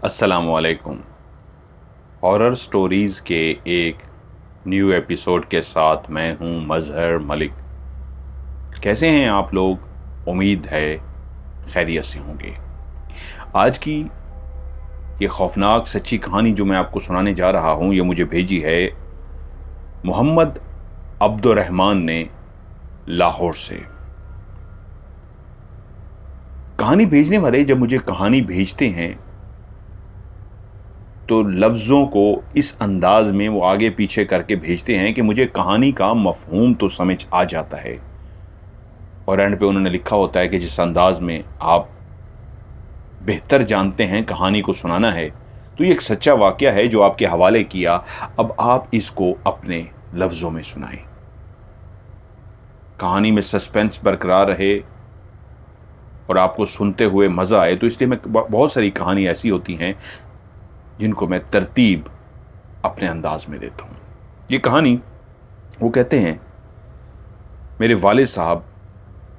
अस्सलामुअलैकुम। Horror stories के एक न्यू एपिसोड के साथ मैं हूं मज़हर मलिक। कैसे हैं आप लोग? उम्मीद है खैरियत से होंगे। आज की ये खौफनाक सच्ची कहानी जो मैं आपको सुनाने जा रहा हूं, ये मुझे भेजी है मोहम्मद अब्दुर्रहमान ने लाहौर से। कहानी भेजने वाले जब मुझे कहानी भेजते हैं तो लफ्ज़ों को इस अंदाज में वो आगे पीछे करके भेजते हैं कि मुझे कहानी का मफ़हूम तो समझ आ जाता है, और एंड पे उन्होंने लिखा होता है कि जिस अंदाज में आप बेहतर जानते हैं कहानी को सुनाना है, तो ये एक सच्चा वाक़या है जो आपके हवाले किया। अब आप इसको अपने लफ्ज़ों में सुनाएं। कहानी में सस्पेंस बरकरार रहे और आपको सुनते हुए मज़ा आए, तो इसलिए मैं बहुत सारी कहानी ऐसी होती हैं जिनको मैं तरतीब अपने अंदाज में देता हूँ। ये कहानी, वो कहते हैं, मेरे वालिद साहब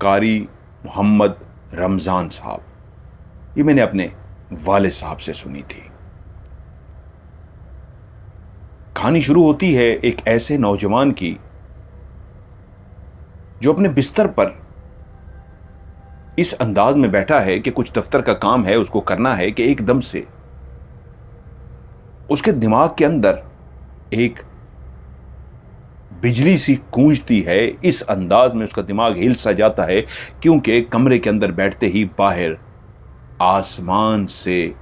कारी मोहम्मद रमज़ान साहब, ये मैंने अपने वालिद साहब से सुनी थी। कहानी शुरू होती है एक ऐसे नौजवान की जो अपने बिस्तर पर इस अंदाज में बैठा है कि कुछ दफ्तर का काम है, उसको करना है, कि एकदम से उसके दिमाग के अंदर एक बिजली सी गूंजती है। इस अंदाज में उसका दिमाग हिल सा जाता है क्योंकि कमरे के अंदर बैठते ही बाहर आसमान से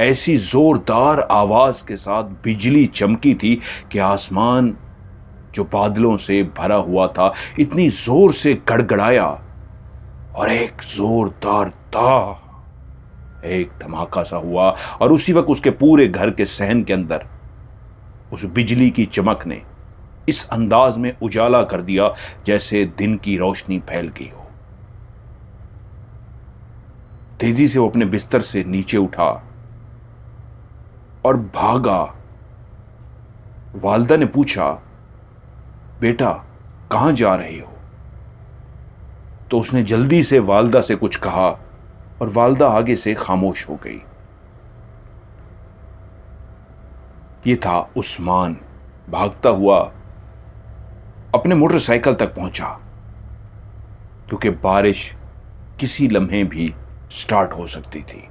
ऐसी जोरदार आवाज के साथ बिजली चमकी थी कि आसमान जो बादलों से भरा हुआ था इतनी जोर से गड़गड़ाया और एक जोरदार एक धमाका सा हुआ, और उसी वक्त उसके पूरे घर के सहन के अंदर उस बिजली की चमक ने इस अंदाज में उजाला कर दिया जैसे दिन की रोशनी फैल गई हो। तेजी से वो अपने बिस्तर से नीचे उठा और भागा। वालिदा ने पूछा, बेटा कहां जा रहे हो? तो उसने जल्दी से वालिदा से कुछ कहा और वालिदा आगे से खामोश हो गई। ये था उस्मान। भागता हुआ अपने मोटरसाइकिल तक पहुंचा क्योंकि बारिश किसी लम्हे भी स्टार्ट हो सकती थी।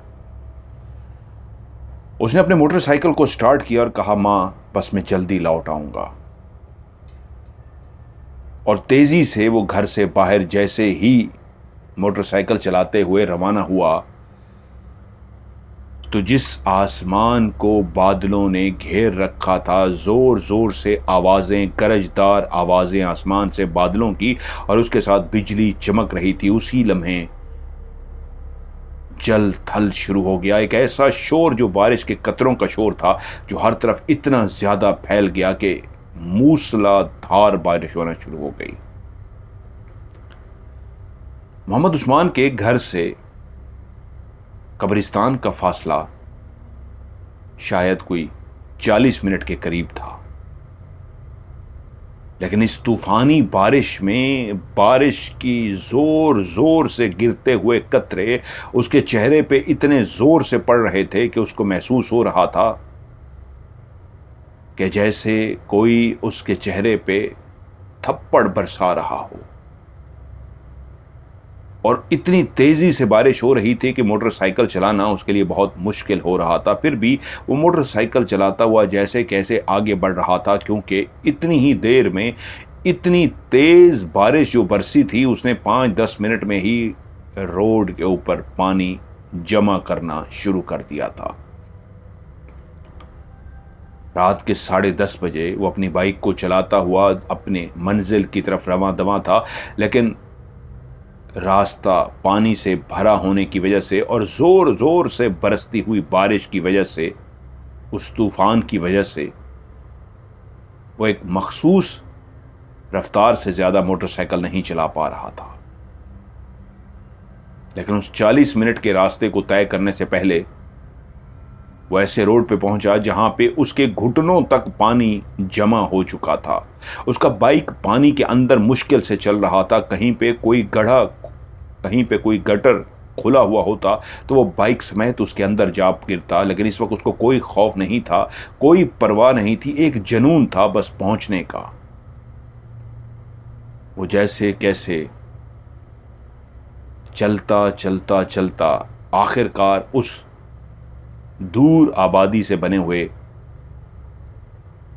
उसने अपने मोटरसाइकिल को स्टार्ट किया और कहा, मां बस मैं जल्दी लौट आऊंगा। और तेजी से वो घर से बाहर जैसे ही मोटरसाइकिल चलाते हुए रवाना हुआ तो जिस आसमान को बादलों ने घेर रखा था, जोर जोर से आवाजें, गरजदार आवाजें आसमान से बादलों की, और उसके साथ बिजली चमक रही थी। उसी लम्हे जल थल शुरू हो गया। एक ऐसा शोर जो बारिश के कतरों का शोर था, जो हर तरफ इतना ज्यादा फैल गया कि मूसलाधार बारिश होना शुरू हो गई। मोहम्मद उस्मान के घर से कब्रिस्तान का फासला शायद कोई 40 मिनट के करीब था, लेकिन इस तूफानी बारिश में बारिश की जोर जोर से गिरते हुए कतरे उसके चेहरे पे इतने जोर से पड़ रहे थे कि उसको महसूस हो रहा था कि जैसे कोई उसके चेहरे पे थप्पड़ बरसा रहा हो। और इतनी तेजी से बारिश हो रही थी कि मोटरसाइकिल चलाना उसके लिए बहुत मुश्किल हो रहा था। फिर भी वो मोटरसाइकिल चलाता हुआ जैसे कैसे आगे बढ़ रहा था, क्योंकि इतनी ही देर में इतनी तेज बारिश जो बरसी थी उसने 5-10 मिनट में ही रोड के ऊपर पानी जमा करना शुरू कर दिया था। रात के 10:30 बजे वो अपनी बाइक को चलाता हुआ अपने मंजिल की तरफ रवां दवां था, लेकिन रास्ता पानी से भरा होने की वजह से और जोर जोर से बरसती हुई बारिश की वजह से, उस तूफान की वजह से, वो एक मखसूस रफ्तार से ज्यादा मोटरसाइकिल नहीं चला पा रहा था। लेकिन उस 40 मिनट के रास्ते को तय करने से पहले वो ऐसे रोड पे पहुंचा जहां पे उसके घुटनों तक पानी जमा हो चुका था। उसका बाइक पानी के अंदर मुश्किल से चल रहा था। कहीं पे कोई गड्ढा, कहीं पे कोई गटर, खुला हुआ होता तो वो बाइक समेत उसके अंदर जा गिरता, लेकिन इस वक्त उसको कोई खौफ नहीं था, कोई परवाह नहीं थी, एक जुनून था बस पहुंचने का। वो जैसे कैसे चलता चलता चलता आखिरकार उस दूर आबादी से बने हुए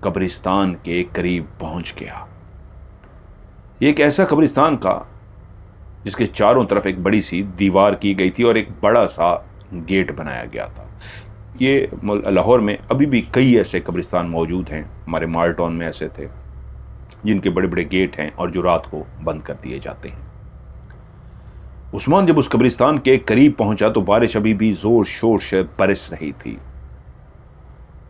कब्रिस्तान के करीब पहुंच गया। ये एक ऐसा कब्रिस्तान था जिसके चारों तरफ एक बड़ी सी दीवार की गई थी और एक बड़ा सा गेट बनाया गया था। ये लाहौर में अभी भी कई ऐसे कब्रिस्तान मौजूद हैं, हमारे माल्टॉन में ऐसे थे जिनके बड़े बड़े गेट हैं और जो रात को बंद कर दिए जाते हैं। उस्मान जब उस कब्रिस्तान के करीब पहुंचा तो बारिश अभी भी जोर शोर से बरस रही थी।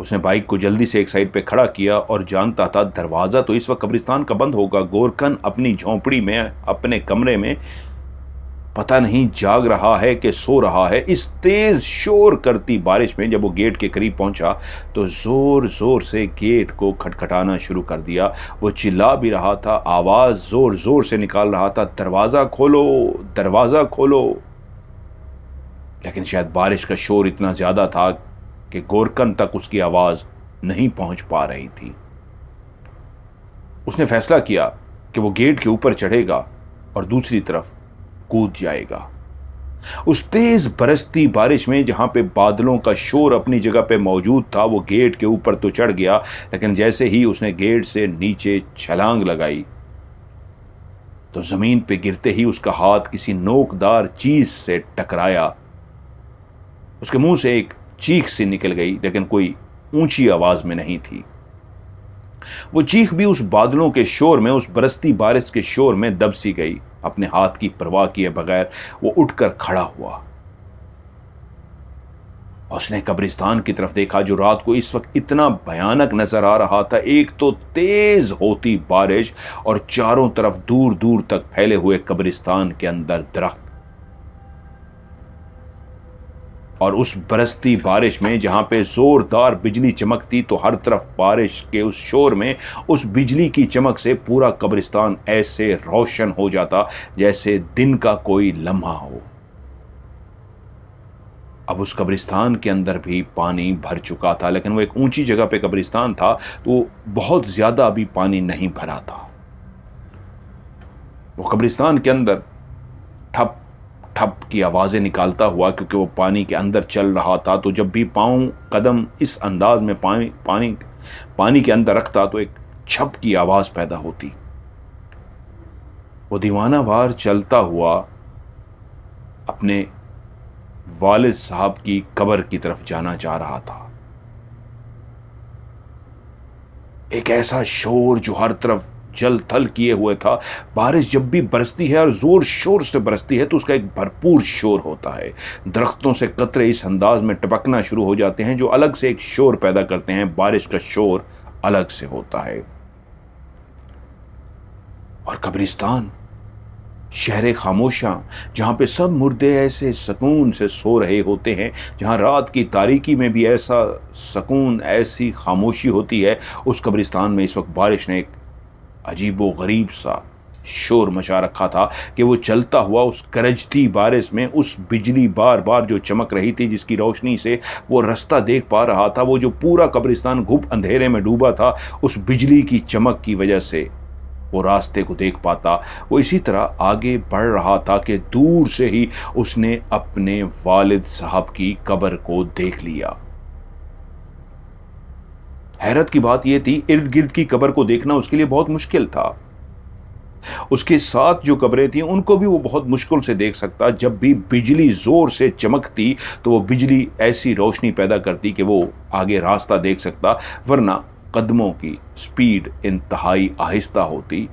उसने बाइक को जल्दी से एक साइड पे खड़ा किया और जानता था दरवाजा तो इस वक्त कब्रिस्तान का बंद होगा। गोरकन अपनी झोंपड़ी में अपने कमरे में पता नहीं जाग रहा है कि सो रहा है। इस तेज शोर करती बारिश में जब वो गेट के करीब पहुंचा तो जोर जोर से गेट को खटखटाना शुरू कर दिया। वो चिल्ला भी रहा था, आवाज जोर जोर से निकाल रहा था, दरवाजा खोलो, दरवाजा खोलो। लेकिन शायद बारिश का शोर इतना ज्यादा था कि गोरकन तक उसकी आवाज नहीं पहुंच पा रही थी। उसने फैसला किया कि वो गेट के ऊपर चढ़ेगा और दूसरी तरफ कूद जाएगा। उस तेज बरसती बारिश में जहां पे बादलों का शोर अपनी जगह पे मौजूद था, वो गेट के ऊपर तो चढ़ गया, लेकिन जैसे ही उसने गेट से नीचे छलांग लगाई तो जमीन पे गिरते ही उसका हाथ किसी नोकदार चीज से टकराया। उसके मुंह से एक चीख सी निकल गई, लेकिन कोई ऊंची आवाज में नहीं थी। वो चीख भी उस बादलों के शोर में, उस बरसती बारिश के शोर में दब सी गई। अपने हाथ की परवाह किए बगैर वो उठकर खड़ा हुआ। उसने कब्रिस्तान की तरफ देखा जो रात को इस वक्त इतना भयानक नजर आ रहा था। एक तो तेज होती बारिश और चारों तरफ दूर दूर तक फैले हुए कब्रिस्तान के अंदर दरख्त, और उस बरसती बारिश में जहां पे जोरदार बिजली चमकती तो हर तरफ बारिश के उस शोर में उस बिजली की चमक से पूरा कब्रिस्तान ऐसे रोशन हो जाता जैसे दिन का कोई लम्हा हो। अब उस कब्रिस्तान के अंदर भी पानी भर चुका था, लेकिन वो एक ऊंची जगह पे कब्रिस्तान था तो बहुत ज्यादा अभी पानी नहीं भरा था। वो कब्रिस्तान के अंदर ठप ठप की आवाजें निकालता हुआ, क्योंकि वो पानी के अंदर चल रहा था, तो जब भी पांव कदम इस अंदाज में पानी के अंदर रखता तो एक छप की आवाज पैदा होती। वो दीवानावार चलता हुआ अपने वालिद साहब की कब्र की तरफ जाना चाह रहा था। एक ऐसा शोर जो हर तरफ जल थल किए हुए था। बारिश जब भी बरसती है और जोर शोर से बरसती है तो उसका एक भरपूर शोर होता है। दरख्तों से कतरे इस अंदाज में टपकना शुरू हो जाते हैं जो अलग से एक शोर पैदा करते हैं। बारिश का शोर अलग से होता है। और कब्रिस्तान शहर खामोशा, जहां पे सब मुर्दे ऐसे सुकून से सो रहे होते हैं, जहां रात की तारीकी में भी ऐसा सुकून, ऐसी खामोशी होती है, उस कब्रिस्तान में इस वक्त बारिश ने एक अजीबो गरीब सा शोर मचा रखा था कि वो चलता हुआ उस गरजती बारिश में उस बिजली बार बार जो चमक रही थी, जिसकी रोशनी से वो रास्ता देख पा रहा था, वो जो पूरा कब्रिस्तान घुप अंधेरे में डूबा था, उस बिजली की चमक की वजह से वो रास्ते को देख पाता। वो इसी तरह आगे बढ़ रहा था कि दूर से ही उसने अपने वालिद साहब की कब्र को देख लिया। हैरत की बात यह थी, इर्द गिर्द की कब्र को देखना उसके लिए बहुत मुश्किल था। उसके साथ जो कब्रें थी उनको भी वो बहुत मुश्किल से देख सकता। जब भी बिजली जोर से चमकती तो वो बिजली ऐसी रोशनी पैदा करती कि वो आगे रास्ता देख सकता, वरना कदमों की स्पीड इंतहाई आहिस्ता होती।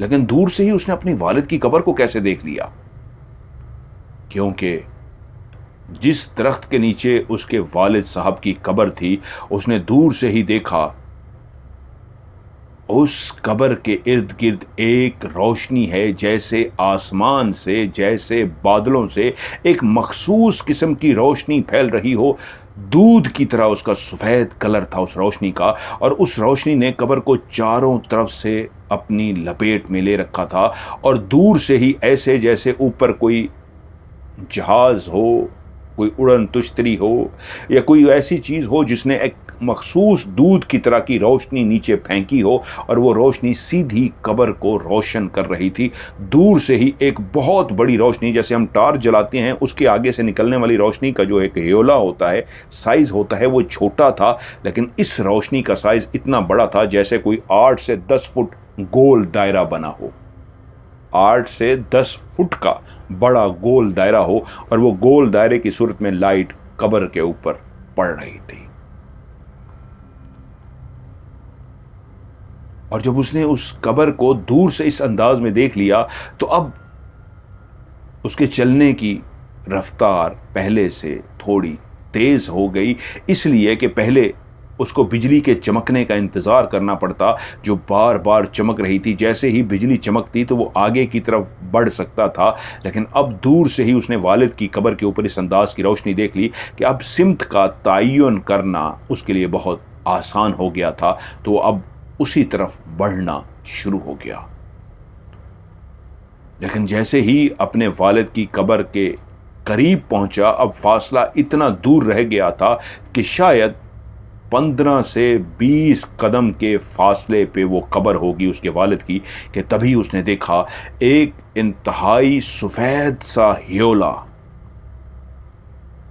लेकिन दूर से ही उसने अपनी वालिद की कब्र को कैसे देख लिया? क्योंकि जिस दरख्त के नीचे उसके वालिद साहब की कब्र थी, उसने दूर से ही देखा उस कब्र के इर्द गिर्द एक रोशनी है, जैसे आसमान से, जैसे बादलों से एक मखसूस किस्म की रोशनी फैल रही हो। दूध की तरह उसका सफ़ेद कलर था उस रोशनी का, और उस रोशनी ने कब्र को चारों तरफ से अपनी लपेट में ले रखा था। और दूर से ही ऐसे जैसे ऊपर कोई जहाज हो, कोई उड़न तुश्तरी हो, या कोई ऐसी चीज़ हो जिसने एक मखसूस दूध की तरह की रोशनी नीचे फेंकी हो, और वो रोशनी सीधी कब्र को रोशन कर रही थी। दूर से ही एक बहुत बड़ी रोशनी, जैसे हम टार्च जलाते हैं उसके आगे से निकलने वाली रोशनी का जो एक ह्योला होता है, साइज़ होता है, वो छोटा था, लेकिन इस रोशनी का साइज़ इतना बड़ा था जैसे कोई 8 से 10 फुट गोल दायरा बना हो। 8 से 10 फुट का बड़ा गोल दायरा हो, और वो गोल दायरे की सूरत में लाइट कब्र के ऊपर पड़ रही थी। और जब उसने उस कब्र को दूर से इस अंदाज में देख लिया, तो अब उसके चलने की रफ्तार पहले से थोड़ी तेज हो गई, इसलिए कि पहले उसको बिजली के चमकने का इंतज़ार करना पड़ता, जो बार बार चमक रही थी। जैसे ही बिजली चमकती तो वो आगे की तरफ बढ़ सकता था, लेकिन अब दूर से ही उसने वालिद की कब्र के ऊपर इस अंदाज की रोशनी देख ली कि अब सिमत का तयन करना उसके लिए बहुत आसान हो गया था। तो वो अब उसी तरफ बढ़ना शुरू हो गया। लेकिन जैसे ही अपने वालिद की कब्र के करीब पहुंचा, अब फासला इतना दूर रह गया था कि शायद 15 से 20 कदम के फासले पे वो कब्र होगी उसके वालिद की, कि तभी उसने देखा एक इंतहाई सफ़ेद सा ह्योला।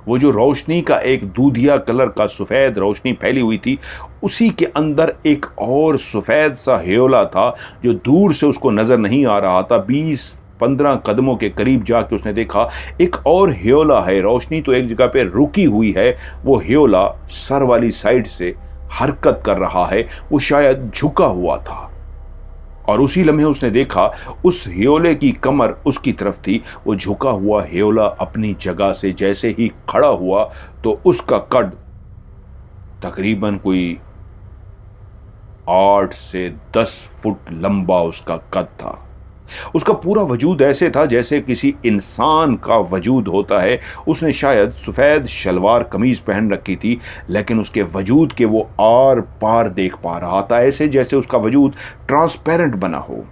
वो जो रोशनी का एक दूधिया कलर का सफ़ेद रोशनी फैली हुई थी, उसी के अंदर एक और सफ़ेद सा ह्योला था जो दूर से उसको नज़र नहीं आ रहा था। 20-15 कदमों के करीब जाके उसने देखा एक और ह्योला है। रोशनी तो एक जगह पे रुकी हुई है, वो ह्योला सर वाली साइड से हरकत कर रहा है, वो शायद झुका हुआ था। और उसी लम्हे उसने देखा उस ह्योले की कमर उसकी तरफ थी। वो झुका हुआ ह्योला अपनी जगह से जैसे ही खड़ा हुआ तो उसका कद तकरीबन कोई 8 से 10 फुट लंबा उसका कद था। उसका पूरा वजूद ऐसे था जैसे किसी इंसान का वजूद होता है। उसने शायद सफ़ेद शलवार कमीज पहन रखी थी, लेकिन उसके वजूद के वो आर पार देख पा रहा था, ऐसे जैसे उसका वजूद ट्रांसपेरेंट बना हो,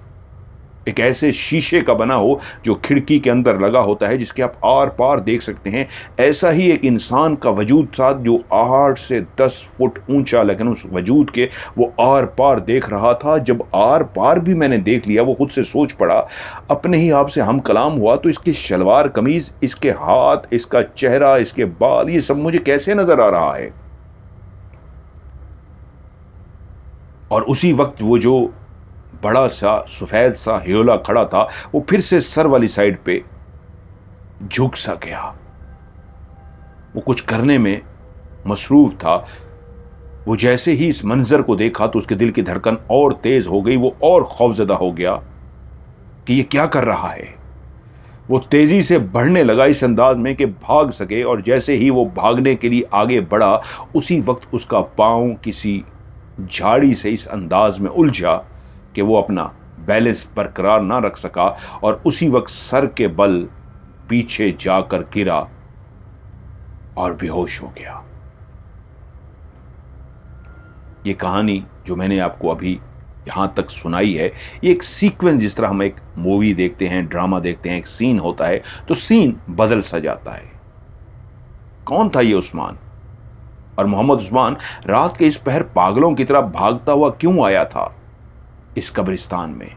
एक ऐसे शीशे का बना हो जो खिड़की के अंदर लगा होता है, जिसके आप आर पार देख सकते हैं। ऐसा ही एक इंसान का वजूद साथ जो 8 से 10 फुट ऊंचा, लेकिन उस वजूद के वो आर पार देख रहा था। जब आर पार भी मैंने देख लिया, वो खुद से सोच पड़ा, अपने ही आप से हम कलाम हुआ, तो इसकी शलवार कमीज, इसके हाथ, इसका चेहरा, इसके बाल, ये सब मुझे कैसे नजर आ रहा है। और उसी वक्त वो जो बड़ा सा सफ़ेद सा ह्योला खड़ा था, वो फिर से सर वाली साइड पे झुक सा गया। वो कुछ करने में मसरूफ था। वो जैसे ही इस मंजर को देखा तो उसके दिल की धड़कन और तेज हो गई। वो और खौफजदा हो गया कि ये क्या कर रहा है। वो तेजी से बढ़ने लगा इस अंदाज में कि भाग सके, और जैसे ही वो भागने के लिए आगे बढ़ा, उसी वक्त उसका पांव किसी झाड़ी से इस अंदाज में उलझा कि वो अपना बैलेंस बरकरार ना रख सका, और उसी वक्त सर के बल पीछे जाकर गिरा और बेहोश हो गया। ये कहानी जो मैंने आपको अभी यहां तक सुनाई है, ये एक सीक्वेंस, जिस तरह हम एक मूवी देखते हैं, ड्रामा देखते हैं, एक सीन होता है तो सीन बदल सा जाता है। कौन था ये उस्मान, और मोहम्मद उस्मान रात के इस पहर पागलों की तरह भागता हुआ क्यों आया था इस कब्रिस्तान में।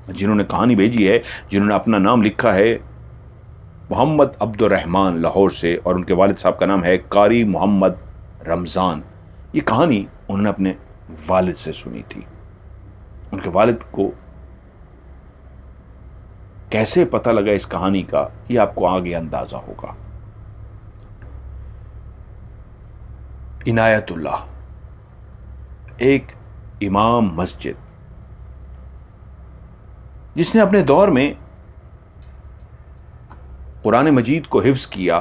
जिन्होंने कहानी भेजी है, जिन्होंने अपना नाम लिखा है मोहम्मद अब्दुर्रहमान लाहौर से, और उनके वालिद साहब का नाम है कारी मोहम्मद रमज़ान। ये कहानी उन्होंने अपने वालिद से सुनी थी। उनके वालिद को कैसे पता लगा इस कहानी का, ये आपको आगे अंदाजा होगा। इनायतुल्लाह एक इमाम मस्जिद, जिसने अपने दौर में कुरान मजीद को हिफ्ज़ किया,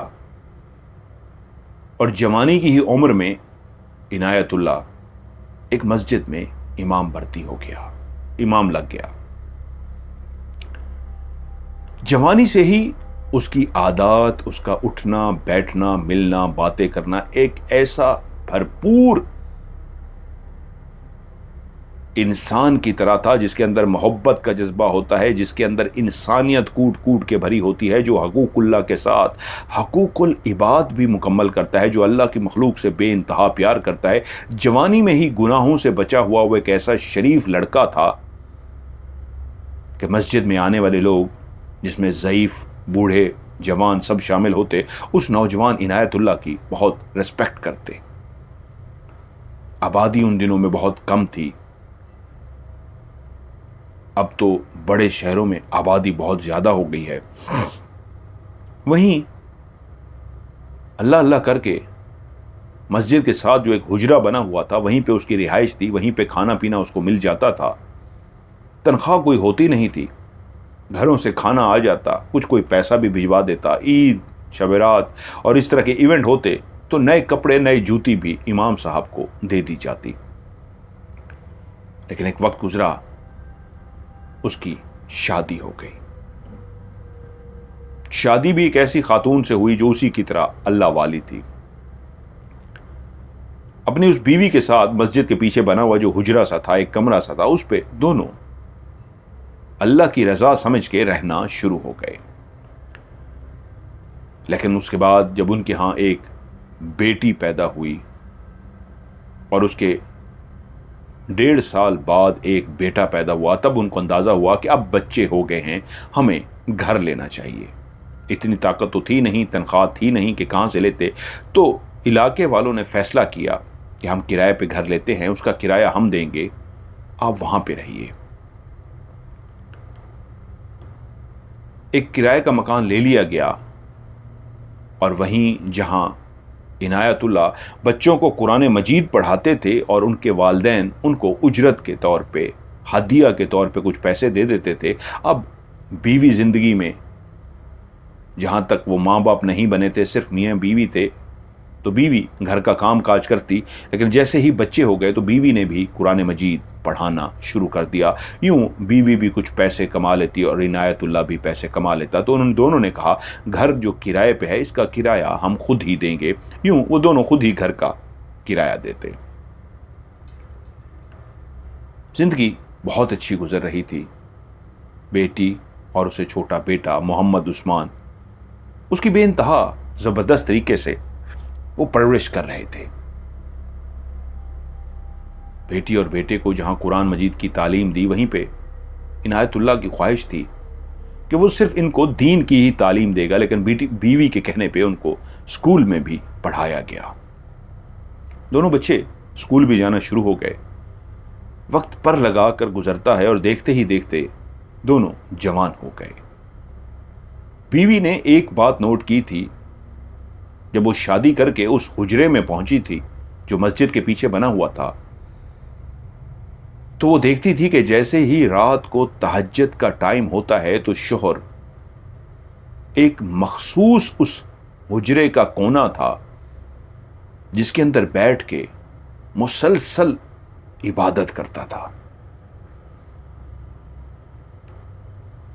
और जवानी की ही उम्र में इनायतुल्लाह एक मस्जिद में इमाम भर्ती हो गया, इमाम लग गया। जवानी से ही उसकी आदत, उसका उठना बैठना, मिलना, बातें करना एक ऐसा भरपूर इंसान की तरह था, जिसके अंदर मोहब्बत का जज्बा होता है, जिसके अंदर इंसानियत कूट कूट के भरी होती है, जो हकूकुल्लाह के साथ हकूकुल इबाद भी मुकम्मल करता है, जो अल्लाह की मखलूक से बेइंतहा प्यार करता है। जवानी में ही गुनाहों से बचा हुआ वो एक ऐसा शरीफ लड़का था कि मस्जिद में आने वाले लोग, जिसमें ज़ईफ़, बूढ़े, जवान सब शामिल होते, उस नौजवान इनायतुल्लाह की बहुत रिस्पेक्ट करते। आबादी उन दिनों में बहुत कम थी, अब तो बड़े शहरों में आबादी बहुत ज़्यादा हो गई है। वहीं अल्लाह अल्लाह करके मस्जिद के साथ जो एक हुजरा बना हुआ था, वहीं पे उसकी रिहाइश थी, वहीं पे खाना पीना उसको मिल जाता था। तनख्वाह कोई होती नहीं थी, घरों से खाना आ जाता, कुछ कोई पैसा भी भिजवा देता। ईद, शब-ए-रात और इस तरह के इवेंट होते तो नए कपड़े, नई जूती भी इमाम साहब को दे दी जाती। लेकिन एक वक्त गुजरा, उसकी शादी हो गई। शादी भी एक ऐसी खातून से हुई जो उसी की तरह अल्लाह वाली थी। अपनी उस बीवी के साथ मस्जिद के पीछे बना हुआ जो हुजरा सा था, एक कमरा सा था, उस पे दोनों अल्लाह की रजा समझ के रहना शुरू हो गए। लेकिन उसके बाद जब उनके यहां एक बेटी पैदा हुई और उसके 1.5 साल बाद एक बेटा पैदा हुआ, तब उनको अंदाजा हुआ कि अब बच्चे हो गए हैं, हमें घर लेना चाहिए। इतनी ताकत तो थी नहीं, तनख्वाह थी नहीं कि कहां से लेते। तो इलाके वालों ने फैसला किया कि हम किराए पे घर लेते हैं, उसका किराया हम देंगे, आप वहां पे रहिए। एक किराए का मकान ले लिया गया और वहीं जहां इनायतुल्लाह बच्चों को कुरान मजीद पढ़ाते थे और उनके वालिदैन उनको उजरत के तौर पे, हदिया के तौर पे कुछ पैसे दे देते थे, अब बीवी जिंदगी में, जहां तक वो माँ बाप नहीं बने थे, सिर्फ मियाँ बीवी थे, तो बीवी घर का काम काज करती। लेकिन जैसे ही बच्चे हो गए तो बीवी ने भी कुरान मजीद पढ़ाना शुरू कर दिया। यूं बीवी भी कुछ पैसे कमा लेती और इनायतुल्लाह भी पैसे कमा लेता। तो उन दोनों ने कहा, घर जो किराए पे है इसका किराया हम खुद ही देंगे। यूं वो दोनों खुद ही घर का किराया देते। जिंदगी बहुत अच्छी गुजर रही थी। बेटी और उसे छोटा बेटा मोहम्मद उस्मान उसकी बेइंतहा जबरदस्त तरीके से वो परवरिश कर रहे थे। बेटी और बेटे को जहां कुरान मजीद की तालीम दी, वहीं पे इनायतुल्लाह की ख्वाहिश थी कि वो सिर्फ इनको दीन की ही तालीम देगा, लेकिन बीवी के कहने पे उनको स्कूल में भी पढ़ाया गया। दोनों बच्चे स्कूल भी जाना शुरू हो गए। वक्त पर लगा कर गुजरता है और देखते ही देखते दोनों जवान हो गए। बीवी ने एक बात नोट की थी, जब वो शादी करके उस हुजरे में पहुंची थी जो मस्जिद के पीछे बना हुआ था, तो वो देखती थी कि जैसे ही रात को तहज्जुद का टाइम होता है तो शोहर एक मखसूस उस हुजरे का कोना था जिसके अंदर बैठ के मुसलसल इबादत करता था।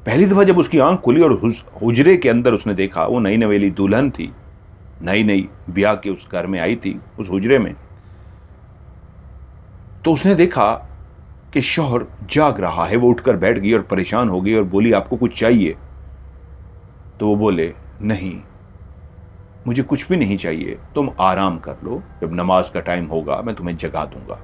पहली दफा जब उसकी आंख खुली और हुजरे के अंदर उसने देखा, वो नई नवेली दुल्हन थी, नई नई ब्याह के उस घर में आई थी, उस हुजरे में, तो उसने देखा कि शौहर जाग रहा है। वो उठकर बैठ गई और परेशान हो गई और बोली, आपको कुछ चाहिए? तो वो बोले, नहीं मुझे कुछ भी नहीं चाहिए, तुम आराम कर लो, जब नमाज का टाइम होगा मैं तुम्हें जगा दूंगा।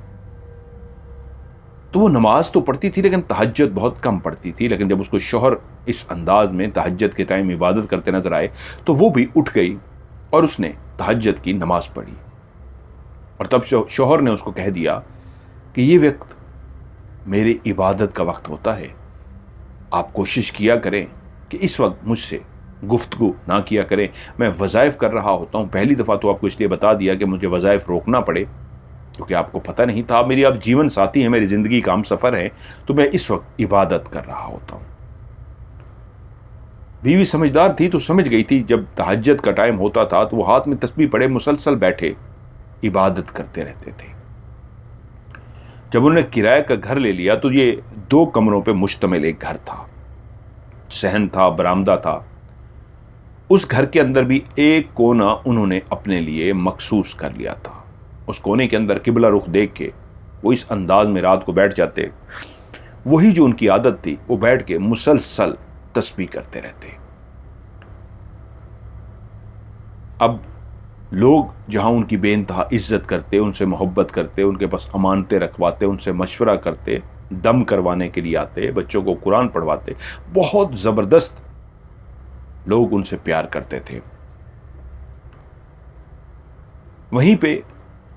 तो वो नमाज तो पढ़ती थी लेकिन तहज्जुद बहुत कम पढ़ती थी। लेकिन जब उसको शौहर इस अंदाज में तहज्जुद के टाइम इबादत करते नजर आए तो वो भी उठ गई और उसने तहज्जुद की नमाज पढ़ी। और तब शौहर ने उसको कह दिया कि ये वक्त मेरी इबादत का वक्त होता है, आप कोशिश किया करें कि इस वक्त मुझसे गुफ्तगू ना किया करें, मैं वज़ाइफ कर रहा होता हूँ। पहली दफ़ा तो आपको इसलिए बता दिया कि मुझे वज़ाइफ रोकना पड़े, क्योंकि आपको पता नहीं था, मेरी आप जीवन साथी हैं, मेरी ज़िंदगी का हम सफ़र है, तो मैं इस वक्त इबादत कर रहा होता हूँ। बीवी समझदार थी तो समझ गई थी, जब तहज्जुद का टाइम होता था तो वो हाथ में तस्बीह पड़े मुसलसल बैठे इबादत करते रहते थे। जब उन्होंने किराए का घर ले लिया तो ये 2 कमरों पे मुश्तमिल एक घर था। सहन था, बरामदा था। उस घर के अंदर भी एक कोना उन्होंने अपने लिए मखसूस कर लिया था। उस कोने के अंदर किबला रुख देख के वो इस अंदाज में रात को बैठ जाते, वही जो उनकी आदत थी, वो बैठ के मुसलसल तस्बीह करते रहते। अब लोग जहां उनकी बेइंतहा इज्जत करते, उनसे मोहब्बत करते, उनके पास अमानतें रखवाते, उनसे मशवरा करते, दम करवाने के लिए आते, बच्चों को कुरान पढ़वाते, बहुत ज़बरदस्त लोग उनसे प्यार करते थे। वहीं पे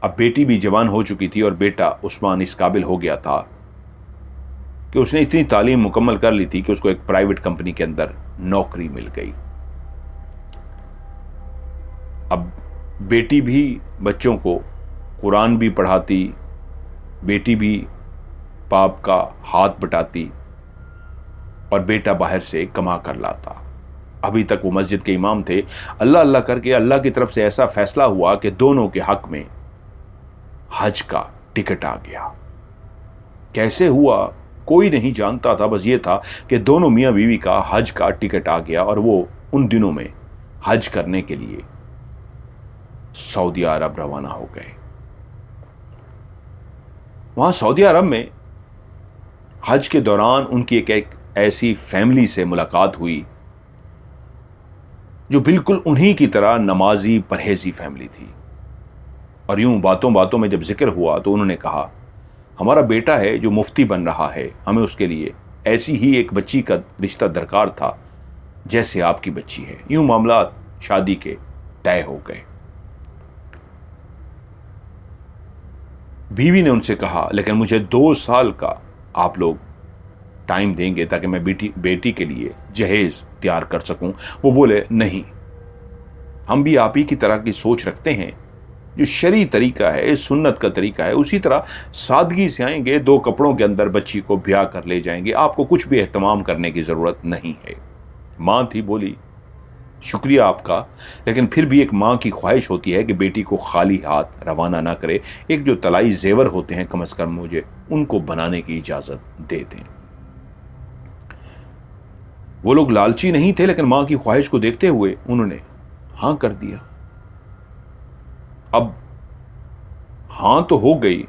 अब बेटी भी जवान हो चुकी थी और बेटा उस्मान इस काबिल हो गया था कि उसने इतनी तालीम मुकम्मल कर ली थी कि उसको एक प्राइवेट कंपनी के अंदर नौकरी मिल गई। अब बेटी भी बच्चों को कुरान भी पढ़ाती, बेटी भी बाप का हाथ बटाती और बेटा बाहर से कमा कर लाता। अभी तक वो मस्जिद के इमाम थे। अल्लाह अल्लाह करके अल्लाह की तरफ से ऐसा फैसला हुआ कि दोनों के हक में हज का टिकट आ गया। कैसे हुआ कोई नहीं जानता था, बस ये था कि दोनों मियां बीवी का हज का टिकट आ गया और वो उन दिनों में हज करने के लिए सऊदी अरब रवाना हो गए। वहां सऊदी अरब में हज के दौरान उनकी एक ऐसी फैमिली से मुलाकात हुई जो बिल्कुल उन्हीं की तरह नमाजी परहेजी फैमिली थी। और यूं बातों बातों में जब जिक्र हुआ तो उन्होंने कहा, हमारा बेटा है जो मुफ्ती बन रहा है, हमें उसके लिए ऐसी ही एक बच्ची का रिश्ता दरकार था जैसे आपकी बच्ची है। यूं मामलात शादी के तय हो गए। बीवी ने उनसे कहा, लेकिन मुझे 2 साल का आप लोग टाइम देंगे ताकि मैं बेटी के लिए जहेज तैयार कर सकूं। वो बोले, नहीं, हम भी आप ही की तरह की सोच रखते हैं। जो शरी तरीका है, सुन्नत का तरीका है, उसी तरह सादगी से आएंगे, 2 कपड़ों के अंदर बच्ची को ब्याह कर ले जाएंगे, आपको कुछ भी एहतमाम करने की ज़रूरत नहीं है। माँ थी, बोली, शुक्रिया आपका, लेकिन फिर भी एक माँ की ख्वाहिश होती है कि बेटी को खाली हाथ रवाना ना करे। एक जो तलाई जेवर होते हैं, कम से कम मुझे उनको बनाने की इजाज़त दे दें। वो लोग लालची नहीं थे, लेकिन माँ की ख्वाहिश को देखते हुए उन्होंने हाँ कर दिया। अब हाँ तो हो गई।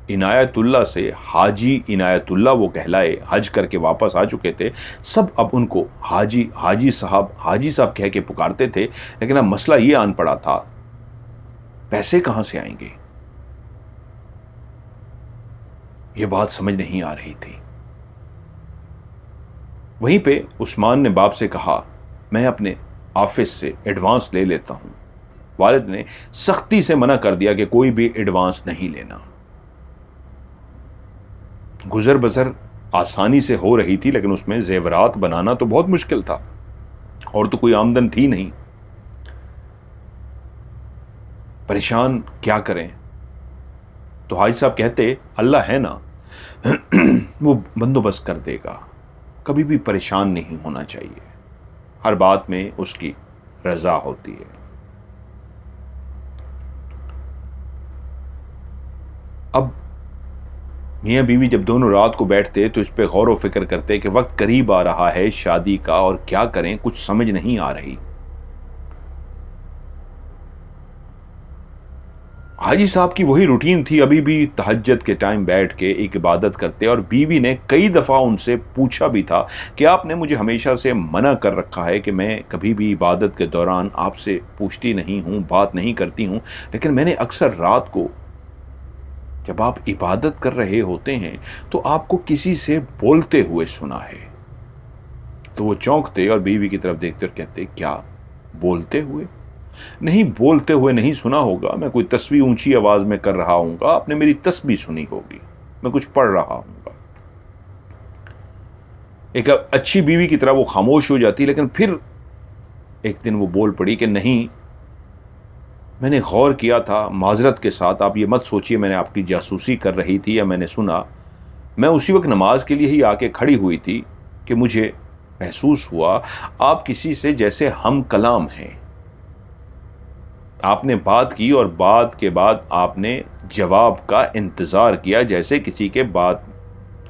इनायतुल्लाह से हाजी इनायतुल्लाह वो कहलाए, हज करके वापस आ चुके थे। सब अब उनको हाजी साहब कह के पुकारते थे। लेकिन अब मसला ये आन पड़ा था, पैसे कहां से आएंगे, ये बात समझ नहीं आ रही थी। वहीं पे उस्मान ने बाप से कहा, मैं अपने ऑफिस से एडवांस ले लेता हूं। वालिद ने सख्ती से मना कर दिया कि कोई भी एडवांस नहीं लेना। गुजर बसर आसानी से हो रही थी, लेकिन उसमें जेवरात बनाना तो बहुत मुश्किल था और तो कोई आमदन थी नहीं। परेशान क्या करें। तो हाजी साहब कहते, अल्लाह है ना, वो बंदोबस्त कर देगा। कभी भी परेशान नहीं होना चाहिए, हर बात में उसकी रजा होती है। अब मियाँ बीवी जब दोनों रात को बैठते तो इस पे गौर व फिक्र करते कि वक्त करीब आ रहा है शादी का और क्या करें, कुछ समझ नहीं आ रही। हाजी साहब की वही रूटीन थी, अभी भी तहज्जुद के टाइम बैठ के एक इबादत करते। और बीवी ने कई दफ़ा उनसे पूछा भी था कि आपने मुझे हमेशा से मना कर रखा है कि मैं कभी भी इबादत के दौरान आपसे पूछती नहीं हूँ, बात नहीं करती हूँ, लेकिन मैंने अक्सर रात को जब आप इबादत कर रहे होते हैं तो आपको किसी से बोलते हुए सुना है। तो वो चौंकते और बीवी की तरफ देखते और कहते, क्या बोलते हुए? नहीं, बोलते हुए नहीं सुना होगा, मैं कोई तस्बीह ऊंची आवाज में कर रहा हूंगा, आपने मेरी तस्बीह सुनी होगी, मैं कुछ पढ़ रहा हूंगा। एक अच्छी बीवी की तरह वो खामोश हो जाती, लेकिन फिर एक दिन वो बोल पड़ी कि नहीं, मैंने गौर किया था, माजरत के साथ आप ये मत सोचिए मैंने आपकी जासूसी कर रही थी या मैंने सुना। मैं उसी वक्त नमाज के लिए ही आके खड़ी हुई थी कि मुझे महसूस हुआ आप किसी से जैसे हम कलाम हैं। आपने बात की और बात के बाद आपने जवाब का इंतज़ार किया, जैसे किसी के बात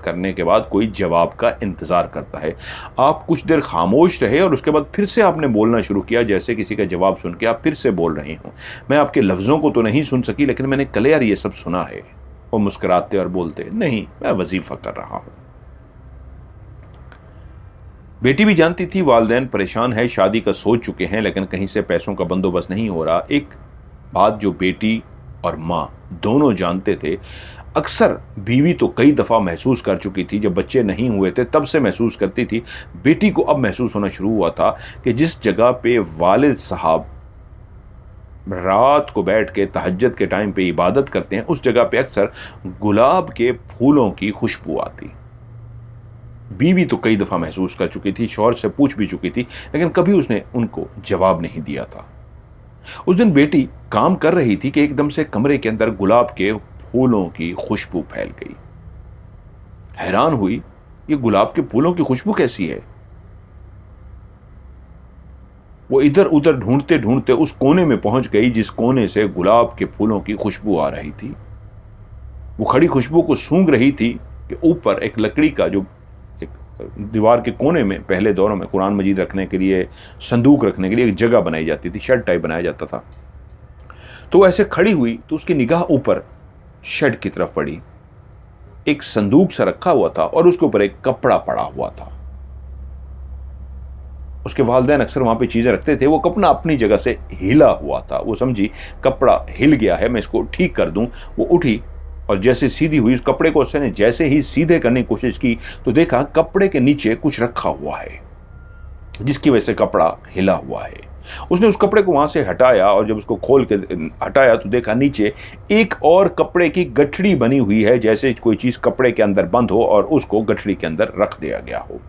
करने के बाद कोई जवाब का इंतज़ार करता है। आप कुछ देर खामोश रहे और उसके बाद फिर से आपने बोलना शुरू किया, जैसे किसी का जवाब सुन के आप फिर से बोल रहे हो। मैं आपके लफ्ज़ों को तो नहीं सुन सकी, लेकिन मैंने क्लियर ये सब सुना है। वो मुस्कुराते और बोलते, नहीं, मैं वजीफा कर रहा हूं। बेटी भी जानती थी वालिदैन परेशान है, शादी का सोच चुके हैं, लेकिन कहीं से पैसों का बंदोबस्त नहीं हो रहा। एक बात जो बेटी और मां दोनों जानते थे, अक्सर बीवी तो कई दफा महसूस कर चुकी थी, जब बच्चे नहीं हुए थे तब से महसूस करती थी, बेटी को अब महसूस होना शुरू हुआ था कि जिस जगह पे वालिद साहब रात को बैठ के तहज्जुद के टाइम पे इबादत करते हैं, उस जगह पे अक्सर गुलाब के फूलों की खुशबू आती। बीवी तो कई दफा महसूस कर चुकी थी, शौहर से पूछ भी चुकी थी, लेकिन कभी उसने उनको जवाब नहीं दिया था। उस दिन बेटी काम कर रही थी कि एकदम से कमरे के अंदर गुलाब के फूलों की खुशबू फैल गई। हैरान हुई, ये गुलाब के फूलों की खुशबू कैसी है? वो इधर उधर ढूंढते ढूंढते उस कोने में पहुंच गई जिस कोने से गुलाब के फूलों की खुशबू आ रही थी। वो खड़ी खुशबू को सूंघ रही थी कि ऊपर एक लकड़ी का, जो एक दीवार के कोने में पहले दौरों में कुरान मजीद रखने के लिए, संदूक रखने के लिए एक जगह बनाई जाती थी, शेड टाइप बनाया जाता था। तो ऐसे खड़ी हुई तो उसकी निगाह ऊपर शेड की तरफ पड़ी। एक संदूक सा रखा हुआ था और उसके ऊपर एक कपड़ा पड़ा हुआ था। उसके वालिदैन अक्सर वहां पे चीजें रखते थे, वो कपड़ा अपनी जगह से हिला हुआ था। वो समझी कपड़ा हिल गया है, मैं इसको ठीक कर दूं। वो उठी और जैसे सीधी हुई, उस कपड़े को उसने जैसे ही सीधे करने की कोशिश की तो देखा कपड़े के नीचे कुछ रखा हुआ है, जिसकी वजह से कपड़ा हिला हुआ है। उसने उस कपड़े को वहां से हटाया और जब उसको खोल के हटाया तो देखा नीचे एक और कपड़े की गठड़ी बनी हुई है, जैसे कोई चीज कपड़े के अंदर बंद हो और उसको गठड़ी के अंदर रख दिया गया हो।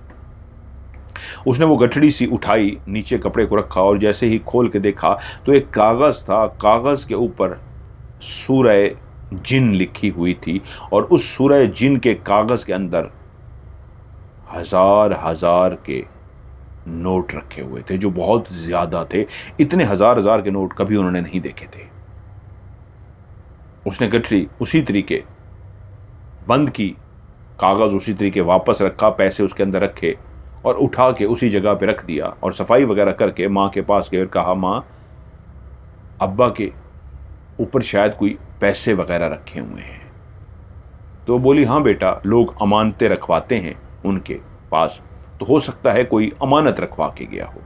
उसने वो गठड़ी सी उठाई, नीचे कपड़े को रखा और जैसे ही खोल के देखा तो एक कागज था। कागज के ऊपर सूरह जिन लिखी हुई थी और उस सूरह जिन के कागज के अंदर हजार हजार के नोट रखे हुए थे, जो बहुत ज्यादा थे। इतने हजार हजार के नोट कभी उन्होंने नहीं देखे थे। उसने गठरी उसी तरीके बंद की, कागज उसी तरीके वापस रखा, पैसे उसके अंदर रखे और उठा के उसी जगह पे रख दिया और सफाई वगैरह करके मां के पास गए और कहा, मां, अब्बा के ऊपर शायद कोई पैसे वगैरह रखे हुए हैं। तो बोली, हाँ बेटा, लोग अमानतें रखवाते हैं उनके पास, तो हो सकता है कोई अमानत रखवा के गया हो।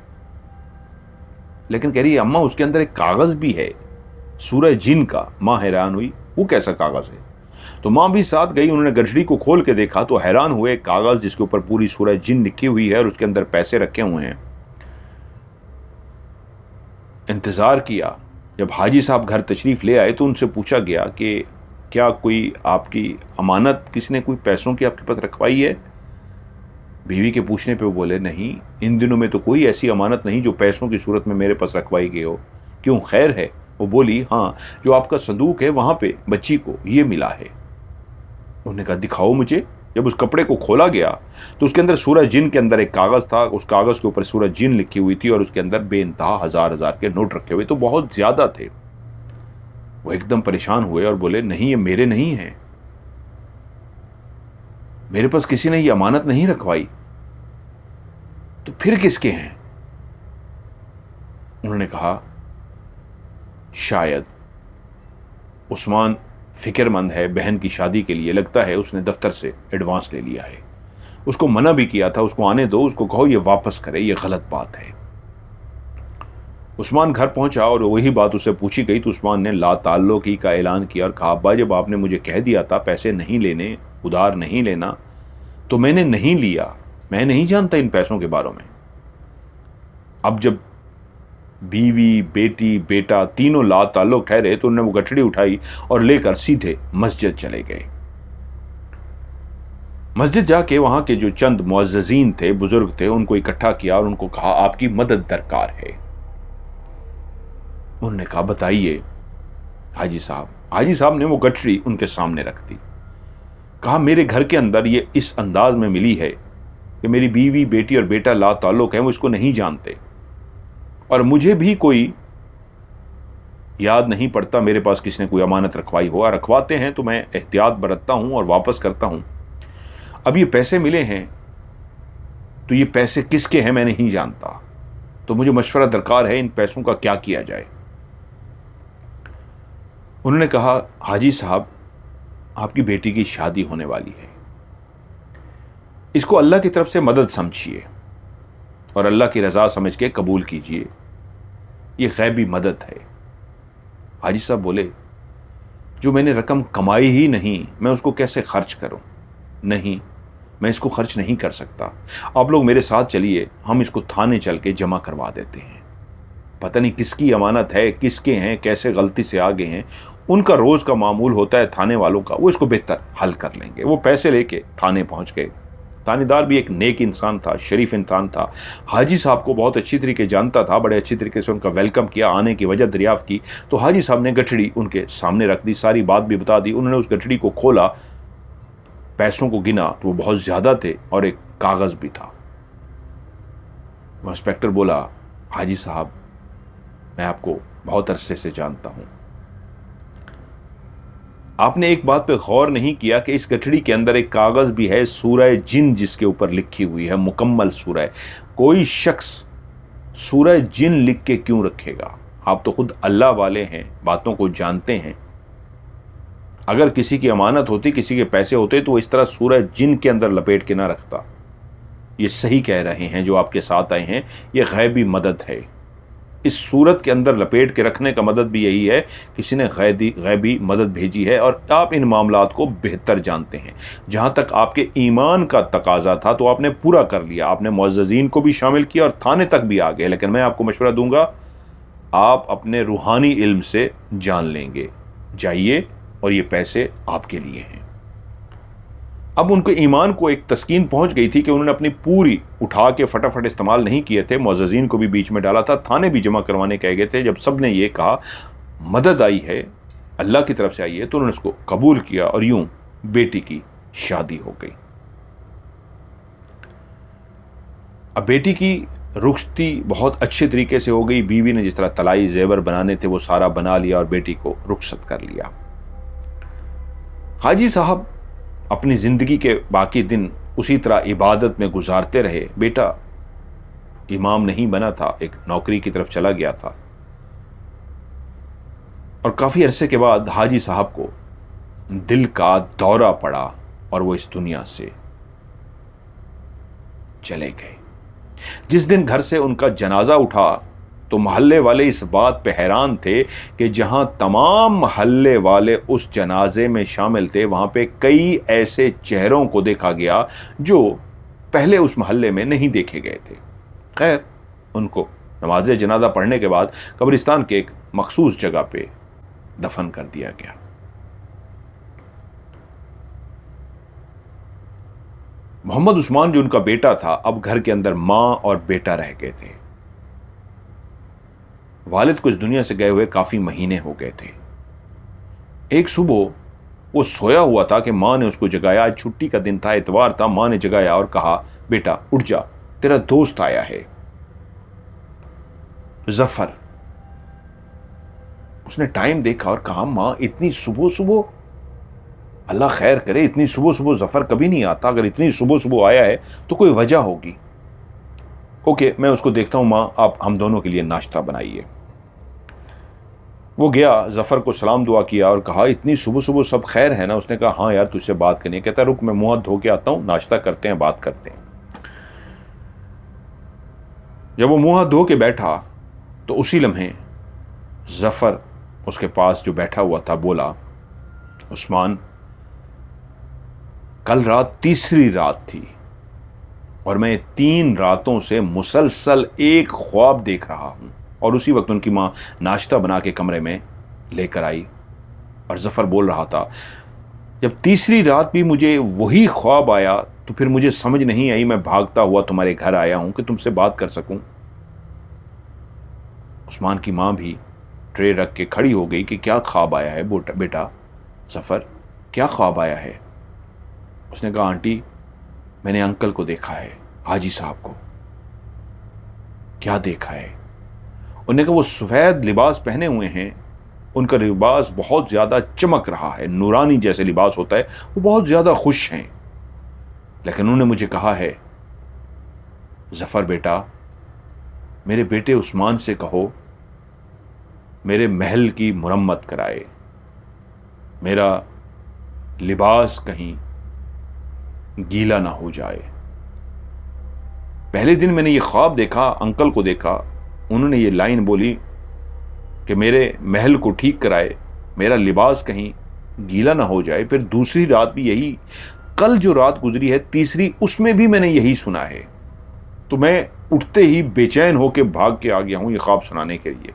लेकिन कह रही है, अम्मा, उसके अंदर एक कागज भी है सूरह जिन का। मां हैरान हुई, वो कैसा कागज है? तो मां भी साथ गई, उन्होंने गठड़ी को खोल के देखा तो हैरान हुए, कागज जिसके ऊपर पूरी सूरह जिन लिखी हुई है और उसके अंदर पैसे रखे हुए हैं। इंतजार किया, जब हाजी साहब घर तशरीफ ले आए तो उनसे पूछा गया कि क्या कोई आपकी अमानत, किसी ने कोई पैसों की आपके पास रखवाई है? बीवी के पूछने पे वो बोले, नहीं, इन दिनों में तो कोई ऐसी अमानत नहीं जो पैसों की सूरत में मेरे पास रखवाई गई हो। क्यों, खैर है? वो बोली, हाँ, जो आपका संदूक है वहां पे बच्ची को ये मिला है। उन्होंने कहा, दिखाओ मुझे। जब उस कपड़े को खोला गया तो उसके अंदर सूरह जिन के अंदर एक कागज था, उस कागज के ऊपर सूरह जिन लिखी हुई थी और उसके अंदर बेइंतहा हजार हजार के नोट रखे हुए, तो बहुत ज्यादा थे। वो एकदम परेशान हुए और बोले, नहीं, ये मेरे नहीं हैं, मेरे पास किसी ने ये अमानत नहीं रखवाई। तो फिर किसके हैं? उन्होंने कहा, शायद उस्मान फिक्रमंद है बहन की शादी के लिए, लगता है उसने दफ्तर से एडवांस ले लिया है। उसको मना भी किया था, उसको आने दो, उसको कहो ये वापस करे, ये गलत बात है। उस्मान घर पहुंचा और वही बात उससे पूछी गई तो उस्मान ने ला ताल्लुकी का ऐलान किया और कहा, अब्बा, जब आपने मुझे कह दिया था पैसे नहीं लेने, उधार नहीं लेना, तो मैंने नहीं लिया, मैं नहीं जानता इन पैसों के बारे में। अब जब बीवी, बेटी, बेटा तीनों ला ताल्लुक ठहरे तो उन्होंने वो गठड़ी उठाई और लेकर सीधे मस्जिद चले गए। मस्जिद जाके वहां के जो चंद मुअज्जिज़ीन थे, बुजुर्ग थे, उनको इकट्ठा किया और उनको कहा, आपकी मदद दरकार है। उन्होंने कहा, बताइए हाजी साहब। हाजी साहब ने वो गठड़ी उनके सामने रख दी। कहा, मेरे घर के अंदर ये इस अंदाज में मिली है कि मेरी बीवी, बेटी और बेटा ला ताल्लुक है, वो इसको नहीं जानते और मुझे भी कोई याद नहीं पड़ता मेरे पास किसी ने कोई अमानत रखवाई हो। रखवाते हैं तो मैं एहतियात बरतता हूं और वापस करता हूं। अब ये पैसे मिले हैं तो ये पैसे किसके हैं मैं नहीं जानता, तो मुझे मशवरा दरकार है, इन पैसों का क्या किया जाए। उन्होंने कहा, हाजी साहब, आपकी बेटी की शादी होने वाली है। इसको अल्लाह की तरफ से मदद समझिए और अल्लाह की रजा समझ के कबूल कीजिए। ये गैबी मदद है। हाजी साहब बोले, जो मैंने रकम कमाई ही नहीं, मैं उसको कैसे खर्च करूं? नहीं, मैं इसको खर्च नहीं कर सकता। आप लोग मेरे साथ चलिए, हम इसको थाने चल के जमा करवा देते हैं। पता नहीं किसकी अमानत है, किसके हैं, कैसे गलती से आ गए हैं। उनका रोज का मामूल होता है थाने वालों का, वो इसको बेहतर हल कर लेंगे। वो पैसे लेके थाने पहुंच गए। थानेदार भी एक नेक इंसान था, शरीफ इंसान था। हाजी साहब को बहुत अच्छी तरीके जानता था, बड़े अच्छी तरीके से उनका वेलकम किया, आने की वजह दरियाफ्त की। तो हाजी साहब ने गठड़ी उनके सामने रख दी, सारी बात भी बता दी। उन्होंने उस गठड़ी को खोला, पैसों को गिना तो वो बहुत ज्यादा थे और एक कागज भी था। वो इंस्पेक्टर बोला, हाजी साहब, मैं आपको बहुत अरसे से जानता हूं। आपने एक बात पे गौर नहीं किया कि इस गठड़ी के अंदर एक कागज भी है, सूरह जिन जिसके ऊपर लिखी हुई है, मुकम्मल सूरह। कोई शख्स सूरह जिन लिख के क्यों रखेगा? आप तो खुद अल्लाह वाले हैं, बातों को जानते हैं। अगर किसी की अमानत होती, किसी के पैसे होते, तो इस तरह सूरह जिन के अंदर लपेट के ना रखता। ये सही कह रहे हैं जो आपके साथ आए हैं, ये गैबी मदद है। इस सूरत के अंदर लपेट के रखने का मदद भी यही है, किसी ने गैबी मदद भेजी है और आप इन मामलात को बेहतर जानते हैं। जहां तक आपके ईमान का तकाजा था तो आपने पूरा कर लिया, आपने मुअज़्ज़ज़ीन को भी शामिल किया और थाने तक भी आ गए। लेकिन मैं आपको मशवरा दूंगा, आप अपने रूहानी इल्म से जान लेंगे। जाइए, और ये पैसे आपके लिए हैं। अब उनके ईमान को एक तस्कीन पहुंच गई थी कि उन्होंने अपनी पूरी उठा के फटाफट इस्तेमाल नहीं किए थे, मुअज़्ज़ज़ीन को भी बीच में डाला था, थाने भी जमा करवाने कह गए थे। जब सब ने ये कहा मदद आई है, अल्लाह की तरफ से आई है, तो उन्होंने उसको कबूल किया और यूं बेटी की शादी हो गई। अब बेटी की रुखसती बहुत अच्छे तरीके से हो गई। बीवी ने जिस तरह तलाई जेवर बनाने थे वो सारा बना लिया और बेटी को रुखसत कर लिया। हाजी साहब अपनी जिंदगी के बाकी दिन उसी तरह इबादत में गुजारते रहे। बेटा इमाम नहीं बना था, एक नौकरी की तरफ चला गया था। और काफी अरसे के बाद हाजी साहब को दिल का दौरा पड़ा और वो इस दुनिया से चले गए। जिस दिन घर से उनका जनाजा उठा तो मोहल्ले वाले इस बात पे हैरान थे कि जहां तमाम मोहल्ले वाले उस जनाजे में शामिल थे, वहां पे कई ऐसे चेहरों को देखा गया जो पहले उस मोहल्ले में नहीं देखे गए थे। खैर, उनको नमाज जनाजा पढ़ने के बाद कब्रिस्तान के एक मखसूस जगह पे दफन कर दिया गया। मोहम्मद उस्मान जो उनका बेटा था, अब घर के अंदर मां और बेटा रह गए थे। वालिद को इस दुनिया से गए हुए काफी महीने हो गए थे। एक सुबह वो सोया हुआ था कि मां ने उसको जगाया। आज छुट्टी का दिन था, इतवार था। मां ने जगाया और कहा, बेटा उठ जा, तेरा दोस्त आया है, जफर। उसने टाइम देखा और कहा, मां इतनी सुबह सुबह, अल्लाह खैर करे, इतनी सुबह सुबह जफर कभी नहीं आता। अगर इतनी सुबह सुबह आया है तो कोई वजह होगी। ओके, मैं उसको देखता हूं मां, आप हम दोनों के लिए नाश्ता बनाइए। वो गया, जफर को सलाम दुआ किया और कहा, इतनी सुबह सुबह सब खैर है ना? उसने कहा, हाँ यार, तुझसे बात करनी है। कहता, रुक, मैं मुंह हाथ धो के आता हूं, नाश्ता करते हैं, बात करते हैं। जब वो मुंह हाथ धो के बैठा तो उसी लम्हे जफर उसके पास जो बैठा हुआ था बोला, उस्मान, कल रात तीसरी रात थी और मैं 3 रातों से मुसलसल एक ख्वाब देख रहा हूं। और उसी वक्त उनकी मां नाश्ता बना के कमरे में लेकर आई और जफर बोल रहा था, जब तीसरी रात भी मुझे वही ख्वाब आया तो फिर मुझे समझ नहीं आई, मैं भागता हुआ तुम्हारे घर आया हूं कि तुमसे बात कर सकूं। उस्मान की मां भी ट्रे रख के खड़ी हो गई कि क्या ख्वाब आया है बेटा जफर, क्या ख्वाब आया है? उसने कहा, आंटी, मैंने अंकल को देखा है, हाजी साहब को। क्या देखा है? उन्होंने कहा, वो सफेद लिबास पहने हुए हैं, उनका लिबास बहुत ज्यादा चमक रहा है, नूरानी जैसे लिबास होता है, वो बहुत ज्यादा खुश हैं। लेकिन उन्होंने मुझे कहा है, जफर बेटा, मेरे बेटे उस्मान से कहो मेरे महल की मुरम्मत कराए, मेरा लिबास कहीं गीला ना हो जाए। पहले दिन मैंने ये ख्वाब देखा, अंकल को देखा, उन्होंने ये लाइन बोली कि मेरे महल को ठीक कराए, मेरा लिबास कहीं गीला ना हो जाए। फिर दूसरी रात भी यही, कल जो रात गुजरी है तीसरी, उसमें भी मैंने यही सुना है। तो मैं उठते ही बेचैन होकर भाग के आ गया हूं ये ख्वाब सुनाने के लिए।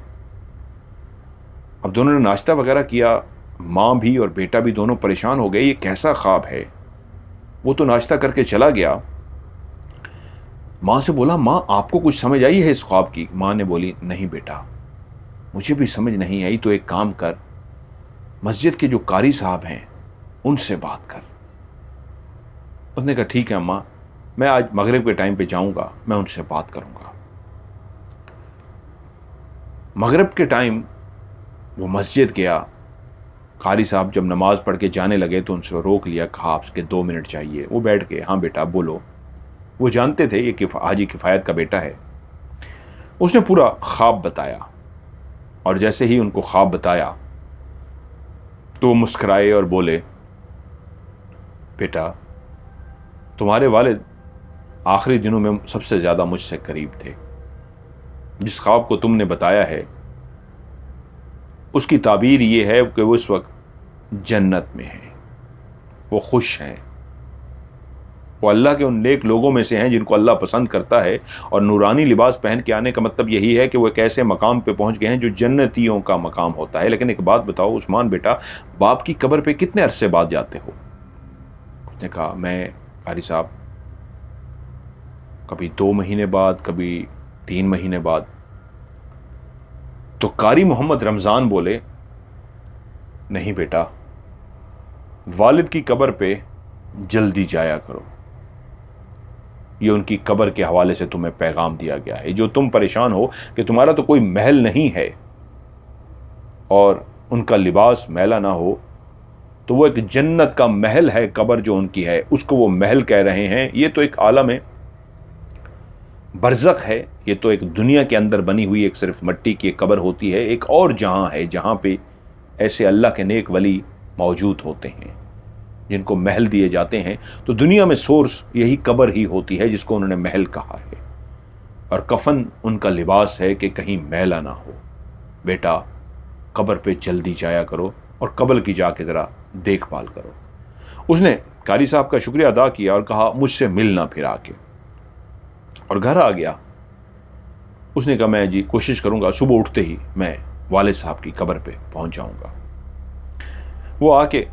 अब दोनों ने नाश्ता वगैरह किया, मां भी और बेटा भी दोनों परेशान हो गए, ये कैसा ख्वाब है। वो तो नाश्ता करके चला गया। मां से बोला, मां आपको कुछ समझ आई है इस ख्वाब की? मां ने बोली, नहीं बेटा, मुझे भी समझ नहीं आई। तो एक काम कर, मस्जिद के जो कारी साहब हैं उनसे बात कर। उसने कहा, ठीक है अम्मा, मैं आज मगरिब के टाइम पे जाऊंगा, मैं उनसे बात करूंगा। मगरिब के टाइम वो मस्जिद गया। कारी साहब जब नमाज पढ़ के जाने लगे तो उनसे रोक लिया, कहा आपके 2 मिनट चाहिए। वो बैठ गए। हाँ बेटा बोलो। वो जानते थे ये हाजी किफ़ायत का बेटा है। उसने पूरा ख्वाब बताया, और जैसे ही उनको ख्वाब बताया तो वो मुस्कुराए और बोले, बेटा तुम्हारे वालिद आखिरी दिनों में सबसे ज़्यादा मुझसे करीब थे। जिस ख्वाब को तुमने बताया है उसकी ताबीर ये है कि वो इस वक्त जन्नत में हैं, वो खुश हैं, वो अल्लाह के उन नेक लोगों में से हैं जिनको अल्लाह पसंद करता है। और नूरानी लिबास पहन के आने का मतलब यही है कि वो एक ऐसे मकाम पे पहुंच गए हैं जो जन्नतियों का मकाम होता है। लेकिन एक बात बताओ उस्मान बेटा, बाप की कब्र पे कितने अरसे बाद जाते हो? उसने कहा, मैं कारी साहब कभी 2 महीने बाद, कभी 3 महीने बाद। तो कारी मोहम्मद रमज़ान बोले, नहीं बेटा, वालिद की कब्र पे जल्दी जाया करो। ये उनकी कब्र के हवाले से तुम्हें पैगाम दिया गया है। जो तुम परेशान हो कि तुम्हारा तो कोई महल नहीं है और उनका लिबास मैला ना हो, तो वो एक जन्नत का महल है, कब्र जो उनकी है उसको वो महल कह रहे हैं। ये तो एक आलम है, बरज़ख है। ये तो एक दुनिया के अंदर बनी हुई एक सिर्फ मिट्टी की कब्र होती है। एक और जहां है जहां पे ऐसे अल्लाह के नेक वली मौजूद होते हैं जिनको महल दिए जाते हैं। तो दुनिया में सोर्स यही कब्र ही होती है जिसको उन्होंने महल कहा है। और कफन उनका लिबास है कि कहीं मैला ना हो। बेटा कब्र पे जल्दी जाया करो और कब्र की जाके ज़रा देखभाल करो। उसने कारी साहब का शुक्रिया अदा किया और कहा, मुझसे मिलना फिर आके, और घर आ गया। उसने कहा, मैं जी कोशिश करूंगा सुबह उठते ही मैं वालिद साहब की कब्र पे पहुंच जाऊंगा। वो आके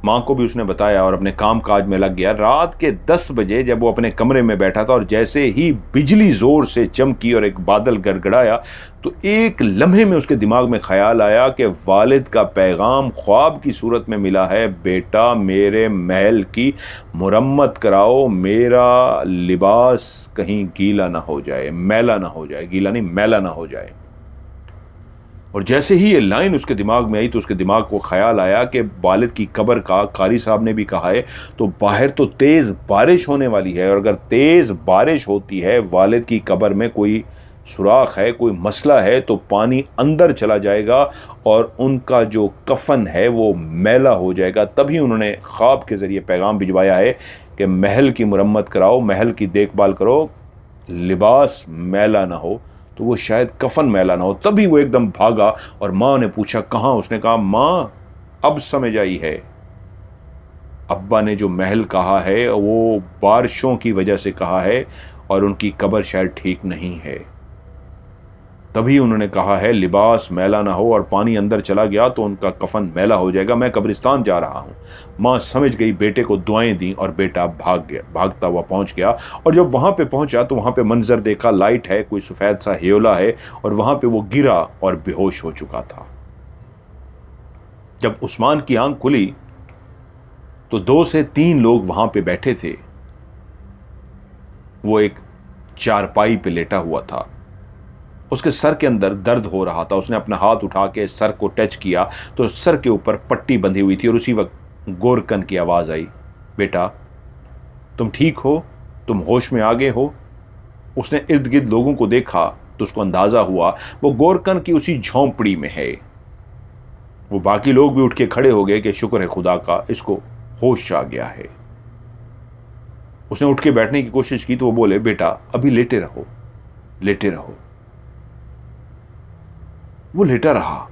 मां को भी उसने बताया और अपने काम काज में लग गया। रात के 10 बजे जब वो अपने कमरे में बैठा था और जैसे ही बिजली जोर से चमकी और एक बादल गड़गड़ाया, तो एक लम्हे में उसके दिमाग में ख्याल आया कि वालिद का पैगाम ख्वाब की सूरत में मिला है, बेटा मेरे महल की मुरम्मत कराओ, मेरा लिबास कहीं गीला ना हो जाए, मैला ना हो जाए, गीला नहीं मैला ना हो जाए। और जैसे ही ये लाइन उसके दिमाग में आई तो उसके दिमाग को ख्याल आया कि वालिद की कब्र का कारी साहब ने भी कहा है, तो बाहर तो तेज़ बारिश होने वाली है, और अगर तेज़ बारिश होती है, वालिद की कब्र में कोई सुराख है, कोई मसला है, तो पानी अंदर चला जाएगा और उनका जो कफन है वो मैला हो जाएगा। तभी उन्होंने ख्वाब के ज़रिए पैगाम भिजवाया है कि महल की मुरम्मत कराओ, महल की देखभाल करो, लिबास मैला ना हो, तो वो शायद कफन मैला ना हो। तभी वो एकदम भागा और माँ ने पूछा, कहाँ? उसने कहा, माँ अब समझ आई है, अब्बा ने जो महल कहा है वो बारिशों की वजह से कहा है और उनकी कब्र शायद ठीक नहीं है। तभी उन्होंने कहा है लिबास मैला ना हो, और पानी अंदर चला गया तो उनका कफन मैला हो जाएगा, मैं कब्रिस्तान जा रहा हूँ। माँ समझ गई, बेटे को दुआएं दी और बेटा भाग गया, भागता हुआ पहुँच गया। और जब वहाँ पे पहुँचा तो वहाँ पे मंजर देखा, लाइट है, कोई सफ़ेद सा हेयोला है, और वहाँ पे वो गिरा और बेहोश हो चुका था। जब उस्मान की आंख खुली तो 2 से 3 लोग वहाँ पे बैठे थे। वो एक चारपाई पे लेटा हुआ था, उसके सर के अंदर दर्द हो रहा था। उसने अपना हाथ उठा के सर को टच किया तो सर के ऊपर पट्टी बंधी हुई थी, और उसी वक्त गोरकन की आवाज़ आई, बेटा तुम ठीक हो, तुम होश में आ गए हो? उसने इर्द गिर्द लोगों को देखा तो उसको अंदाज़ा हुआ वो गोरकन की उसी झोंपड़ी में है। वो बाकी लोग भी उठ के खड़े हो गए कि शुक्र है खुदा का, इसको होश आ गया है। उसने उठ के बैठने की कोशिश की तो वो बोले, बेटा अभी लेटे रहो, लेटे रहो। वो लेटा रहा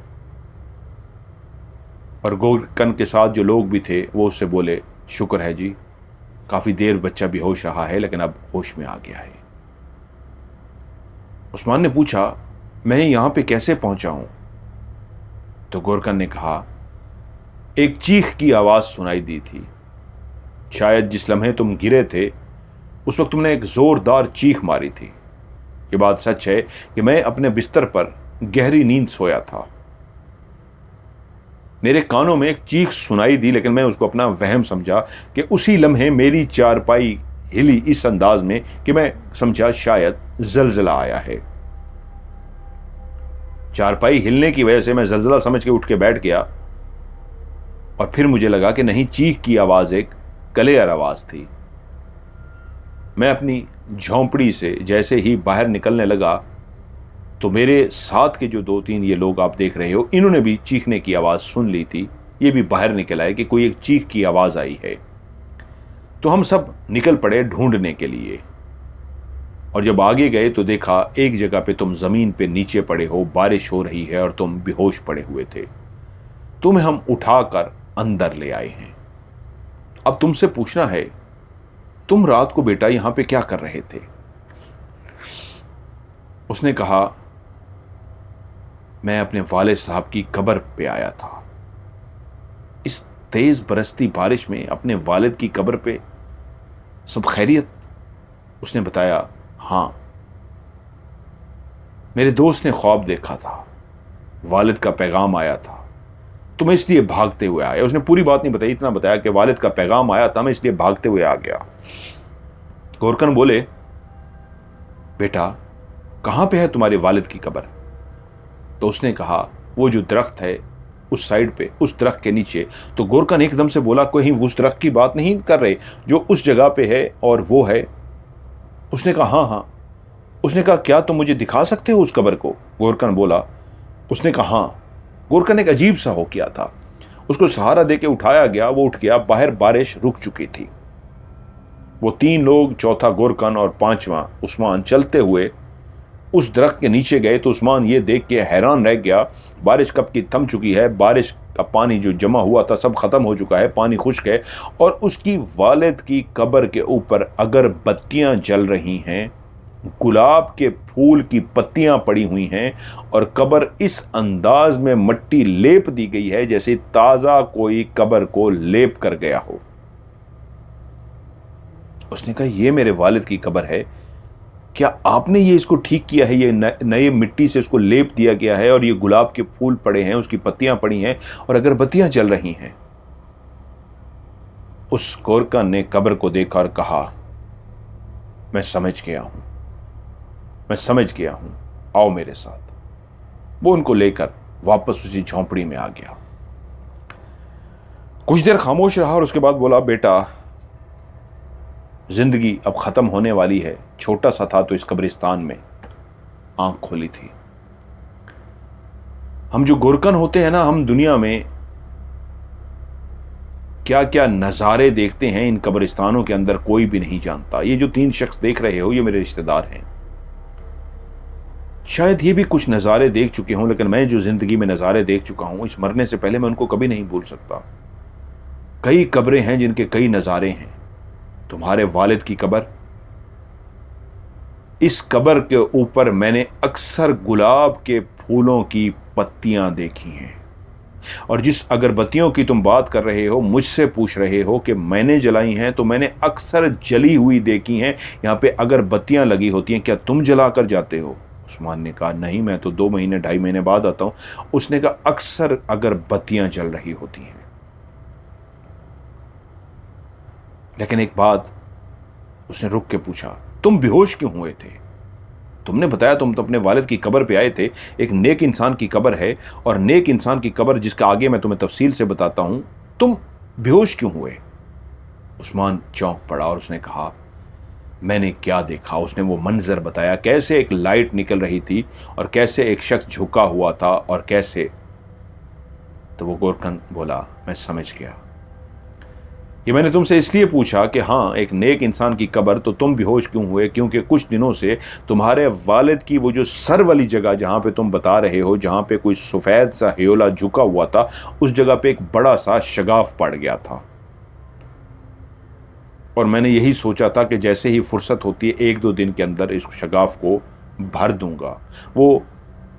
और गोरकन के साथ जो लोग भी थे वो उससे बोले, शुक्र है जी, काफी देर बच्चा बेहोश रहा है लेकिन अब होश में आ गया है। उस्मान ने पूछा, मैं यहां पे कैसे पहुंचा हूं? तो गोरकन ने कहा, एक चीख की आवाज सुनाई दी थी। शायद जिस लम्हे तुम गिरे थे उस वक्त तुमने एक जोरदार चीख मारी थी। ये बात सच है कि मैं अपने बिस्तर पर गहरी नींद सोया था। मेरे कानों में एक चीख सुनाई दी लेकिन मैं उसको अपना वहम समझा कि उसी लम्हे मेरी चारपाई हिली इस अंदाज में कि मैं समझा शायद जलजला आया है। चारपाई हिलने की वजह से मैं जलजला समझ के उठ के बैठ गया और फिर मुझे लगा कि नहीं, चीख की आवाज एक क्लियर आवाज थी। मैं अपनी झोंपड़ी से जैसे ही बाहर निकलने लगा तो मेरे साथ के जो 2-3 ये लोग आप देख रहे हो, इन्होंने भी चीखने की आवाज सुन ली थी। ये भी बाहर निकल आए कि कोई एक चीख की आवाज आई है। तो हम सब निकल पड़े ढूंढने के लिए और जब आगे गए तो देखा एक जगह पे तुम जमीन पे नीचे पड़े हो, बारिश हो रही है और तुम बेहोश पड़े हुए थे। तुम्हें हम उठाकर अंदर ले आए हैं। अब तुमसे पूछना है, तुम रात को बेटा यहां पे क्या कर रहे थे? उसने कहा, मैं अपने वाले साहब की कब्र पे आया था। इस तेज बरसती बारिश में अपने वालिद की कब्र पे, सब खैरियत? उसने बताया, हां, मेरे दोस्त ने ख्वाब देखा था, वालिद का पैगाम आया था, तो मैं इसलिए भागते हुए आया। उसने पूरी बात नहीं बताई, इतना बताया कि वालिद का पैगाम आया था, मैं इसलिए भागते हुए आ गया। गोरकन बोले, बेटा कहां पे है तुम्हारे वालिद की कब्र? तो उसने कहा, वो जो दरख्त है उस साइड पे, उस दरख्त के नीचे। तो गोरकन एकदम से बोला, कहीं उस दरख्त की बात नहीं कर रहे जो उस जगह पे है और वो है? उसने कहा, हाँ हाँ। उसने कहा, क्या तुम मुझे दिखा सकते हो उस कब्र को? गोरकन बोला। उसने कहा, हाँ। गोरकन एक अजीब सा हो गया था, उसको सहारा देके उठाया गया, वो उठ गया। बाहर बारिश रुक चुकी थी। वो 3 लोग, चौथा गोरकन और 5वां उस्मान, चलते हुए उस दरख्त के नीचे गए तो उस्मान ये देख के हैरान रह गया, बारिश कब की थम चुकी है, बारिश का पानी जो जमा हुआ था सब खत्म हो चुका है, पानी खुश्क है और उसकी वालिद की कब्र के ऊपर अगरबत्तियां जल रही हैं, गुलाब के फूल की पत्तियां पड़ी हुई हैं और कब्र इस अंदाज में मट्टी लेप दी गई है जैसे ताजा कोई कब्र को लेप कर गया हो। उसने कहा, यह मेरे वालिद की कब्र है, क्या आपने ये इसको ठीक किया है? ये नए मिट्टी से उसको लेप दिया गया है और ये गुलाब के फूल पड़े हैं, उसकी पत्तियां पड़ी हैं और अगरबत्तियां जल रही हैं। उस गोरकन ने कब्र को देखा और कहा, मैं समझ गया हूं, मैं समझ गया हूं, आओ मेरे साथ। वो उनको लेकर वापस उसी झोंपड़ी में आ गया। कुछ देर खामोश रहा और उसके बाद बोला, बेटा जिंदगी अब खत्म होने वाली है। छोटा सा था तो इस कब्रिस्तान में आंख खोली थी। हम जो गोरकन होते हैं ना, हम दुनिया में क्या क्या नजारे देखते हैं इन कब्रिस्तानों के अंदर कोई भी नहीं जानता। ये जो 3 शख्स देख रहे हो ये मेरे रिश्तेदार हैं। शायद ये भी कुछ नजारे देख चुके हों, लेकिन मैं जो जिंदगी में नजारे देख चुका हूं, इस मरने से पहले मैं उनको कभी नहीं भूल सकता। कई कब्रें हैं जिनके कई नजारे हैं। तुम्हारे वालिद की कब्र, इस कब्र के ऊपर मैंने अक्सर गुलाब के फूलों की पत्तियां देखी हैं और जिस अगरबत्तियों की तुम बात कर रहे हो, मुझसे पूछ रहे हो कि मैंने जलाई हैं, तो मैंने अक्सर जली हुई देखी हैं। यहां पे अगरबत्तियां लगी होती हैं, क्या तुम जलाकर जाते हो? उस्मान ने कहा, नहीं, मैं तो 2 महीने 2.5 महीने बाद आता हूं। उसने कहा, अक्सर अगरबत्तियां जल रही होती हैं। लेकिन एक बात उसने रुक के पूछा, तुम बेहोश क्यों हुए थे? तुमने बताया तुम तो अपने वालिद की कब्र पे आए थे। एक नेक इंसान की कब्र है और नेक इंसान की कब्र जिसका आगे मैं तुम्हें तफसील से बताता हूं, तुम बेहोश क्यों हुए? उस्मान चौंक पड़ा और उसने कहा, मैंने क्या देखा? उसने वो मंजर बताया, कैसे एक लाइट निकल रही थी और कैसे एक शख्स झुका हुआ था और कैसे। तो वो गोरकन बोला, मैं समझ गया। ये मैंने तुमसे इसलिए पूछा कि हाँ, एक नेक इंसान की कब्र, तो तुम बेहोश क्यों हुए? क्योंकि कुछ दिनों से तुम्हारे वालिद की वो जो सर वाली जगह जहाँ पे तुम बता रहे हो, जहाँ पे कोई सफ़ेद सा ह्योला झुका हुआ था, उस जगह पे एक बड़ा सा शगाफ पड़ गया था। और मैंने यही सोचा था कि जैसे ही फुर्सत होती है, 1-2 दिन के अंदर इस शगाफ को भर दूंगा। वो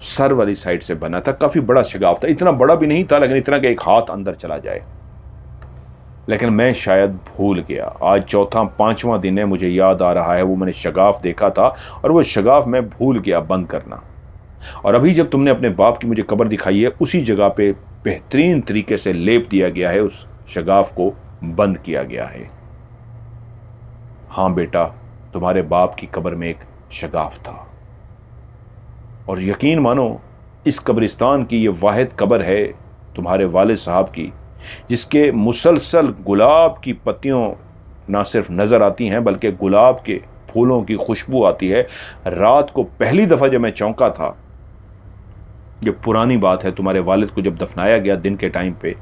सर वाली साइड से बना था, काफ़ी बड़ा शगाफ था, इतना बड़ा भी नहीं था, लेकिन इतना कि एक हाथ अंदर चला जाए। लेकिन मैं शायद भूल गया। आज चौथा 5वां दिन है, मुझे याद आ रहा है वो मैंने शगाफ देखा था, और वो शगाफ मैं भूल गया बंद करना। और अभी जब तुमने अपने बाप की मुझे कब्र दिखाई है, उसी जगह पे बेहतरीन तरीके से लेप दिया गया है, उस शगाफ को बंद किया गया है। हाँ बेटा, तुम्हारे बाप की कब्र में एक शगाफ था, और यकीन मानो इस कब्रिस्तान की ये वाहिद कब्र है तुम्हारे वालिद साहब की, जिसके मुसलसल गुलाब की पत्तियों ना सिर्फ नज़र आती हैं, बल्कि गुलाब के फूलों की खुशबू आती है। रात को पहली दफ़ा जब मैं चौंका था, ये पुरानी बात है, तुम्हारे वालिद को जब दफनाया गया दिन के टाइम पे,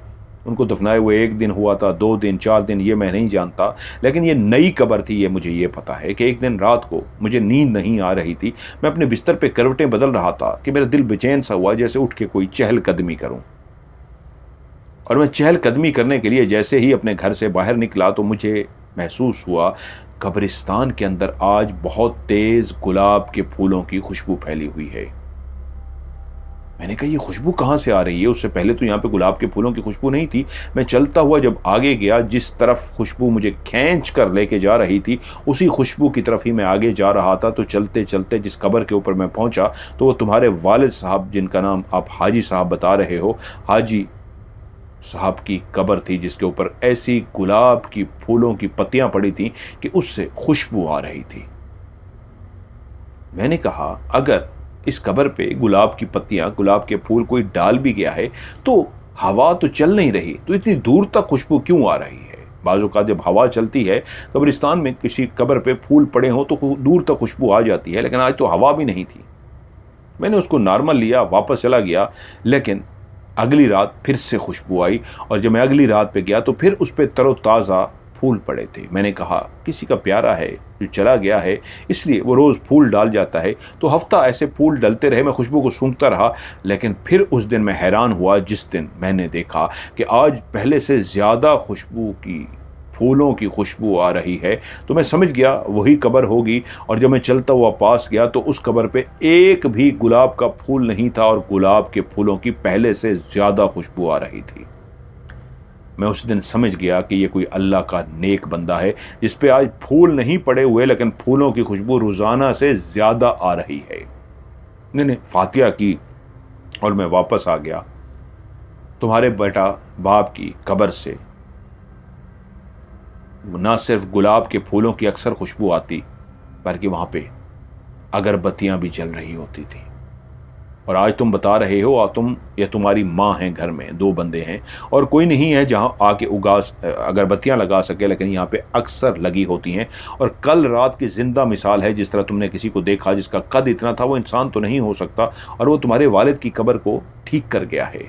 उनको दफनाए हुए 1 दिन हुआ था, 2 दिन, 4 दिन, ये मैं नहीं जानता, लेकिन ये नई कब्र थी। ये मुझे ये पता है कि एक दिन रात को मुझे नींद नहीं आ रही थी, मैं अपने बिस्तर पे करवटें बदल रहा था कि मेरा दिल बेचैन सा हुआ, जैसे उठ के कोई चहलकदमी करूं। और मैं चहलकदमी करने के लिए जैसे ही अपने घर से बाहर निकला, तो मुझे महसूस हुआ कब्रिस्तान के अंदर आज बहुत तेज गुलाब के फूलों की खुशबू फैली हुई है। मैंने कहा ये खुशबू कहाँ से आ रही है? उससे पहले तो यहाँ पे गुलाब के फूलों की खुशबू नहीं थी। मैं चलता हुआ जब आगे गया, जिस तरफ खुशबू मुझे खींच कर लेके जा रही थी, उसी खुशबू की तरफ ही मैं आगे जा रहा था। तो चलते चलते जिस कब्र के ऊपर मैं पहुंचा, तो वो तुम्हारे वालिद साहब, जिनका नाम आप हाजी साहब बता रहे हो, हाजी साहब की कब्र थी, जिसके ऊपर ऐसी गुलाब की फूलों की पत्तियां पड़ी थी कि उससे खुशबू आ रही थी। मैंने कहा अगर इस कब्र पे गुलाब की पत्तियां, गुलाब के फूल कोई डाल भी गया है, तो हवा तो चल नहीं रही, तो इतनी दूर तक खुशबू क्यों आ रही है? बाजू का जब हवा चलती है कब्रिस्तान में, किसी कब्र पे फूल पड़े हों तो दूर तक खुशबू आ जाती है, लेकिन आज तो हवा भी नहीं थी। मैंने उसको नॉर्मल लिया, वापस चला गया, लेकिन अगली रात फिर से खुशबू आई, और जब मैं अगली रात पे गया तो फिर उस पर तरोताज़ा फूल पड़े थे। मैंने कहा किसी का प्यारा है जो चला गया है, इसलिए वो रोज़ फूल डाल जाता है। तो हफ्ता ऐसे फूल डलते रहे, मैं खुशबू को सूंघता रहा। लेकिन फिर उस दिन मैं हैरान हुआ, जिस दिन मैंने देखा कि आज पहले से ज़्यादा खुशबू की, फूलों की खुशबू आ रही है। तो मैं समझ गया वही कब्र होगी। और जब मैं चलता हुआ पास गया, तो उस कब्र पे एक भी गुलाब का फूल नहीं था, और गुलाब के फूलों की पहले से ज़्यादा खुशबू आ रही थी। मैं उस दिन समझ गया कि ये कोई अल्लाह का नेक बंदा है, जिस पे आज फूल नहीं पड़े हुए, लेकिन फूलों की खुशबू रोज़ाना से ज़्यादा आ रही है। मैंने फातिहा की और मैं वापस आ गया। तुम्हारे बेटा बाप की कब्र से ना सिर्फ गुलाब के फूलों की अक्सर खुशबू आती, बल्कि वहाँ पे अगरबत्तियाँ भी जल रही होती थी। और आज तुम बता रहे हो, तुम या तुम्हारी माँ हैं, घर में 2 बंदे हैं, और कोई नहीं है जहाँ आके अगरबत्तियाँ लगा सके, लेकिन यहाँ पे अक्सर लगी होती हैं। और कल रात की जिंदा मिसाल है, जिस तरह तुमने किसी को देखा जिसका कद इतना था, वो इंसान तो नहीं हो सकता, और वो तुम्हारे वालिद की कब्र को ठीक कर गया है।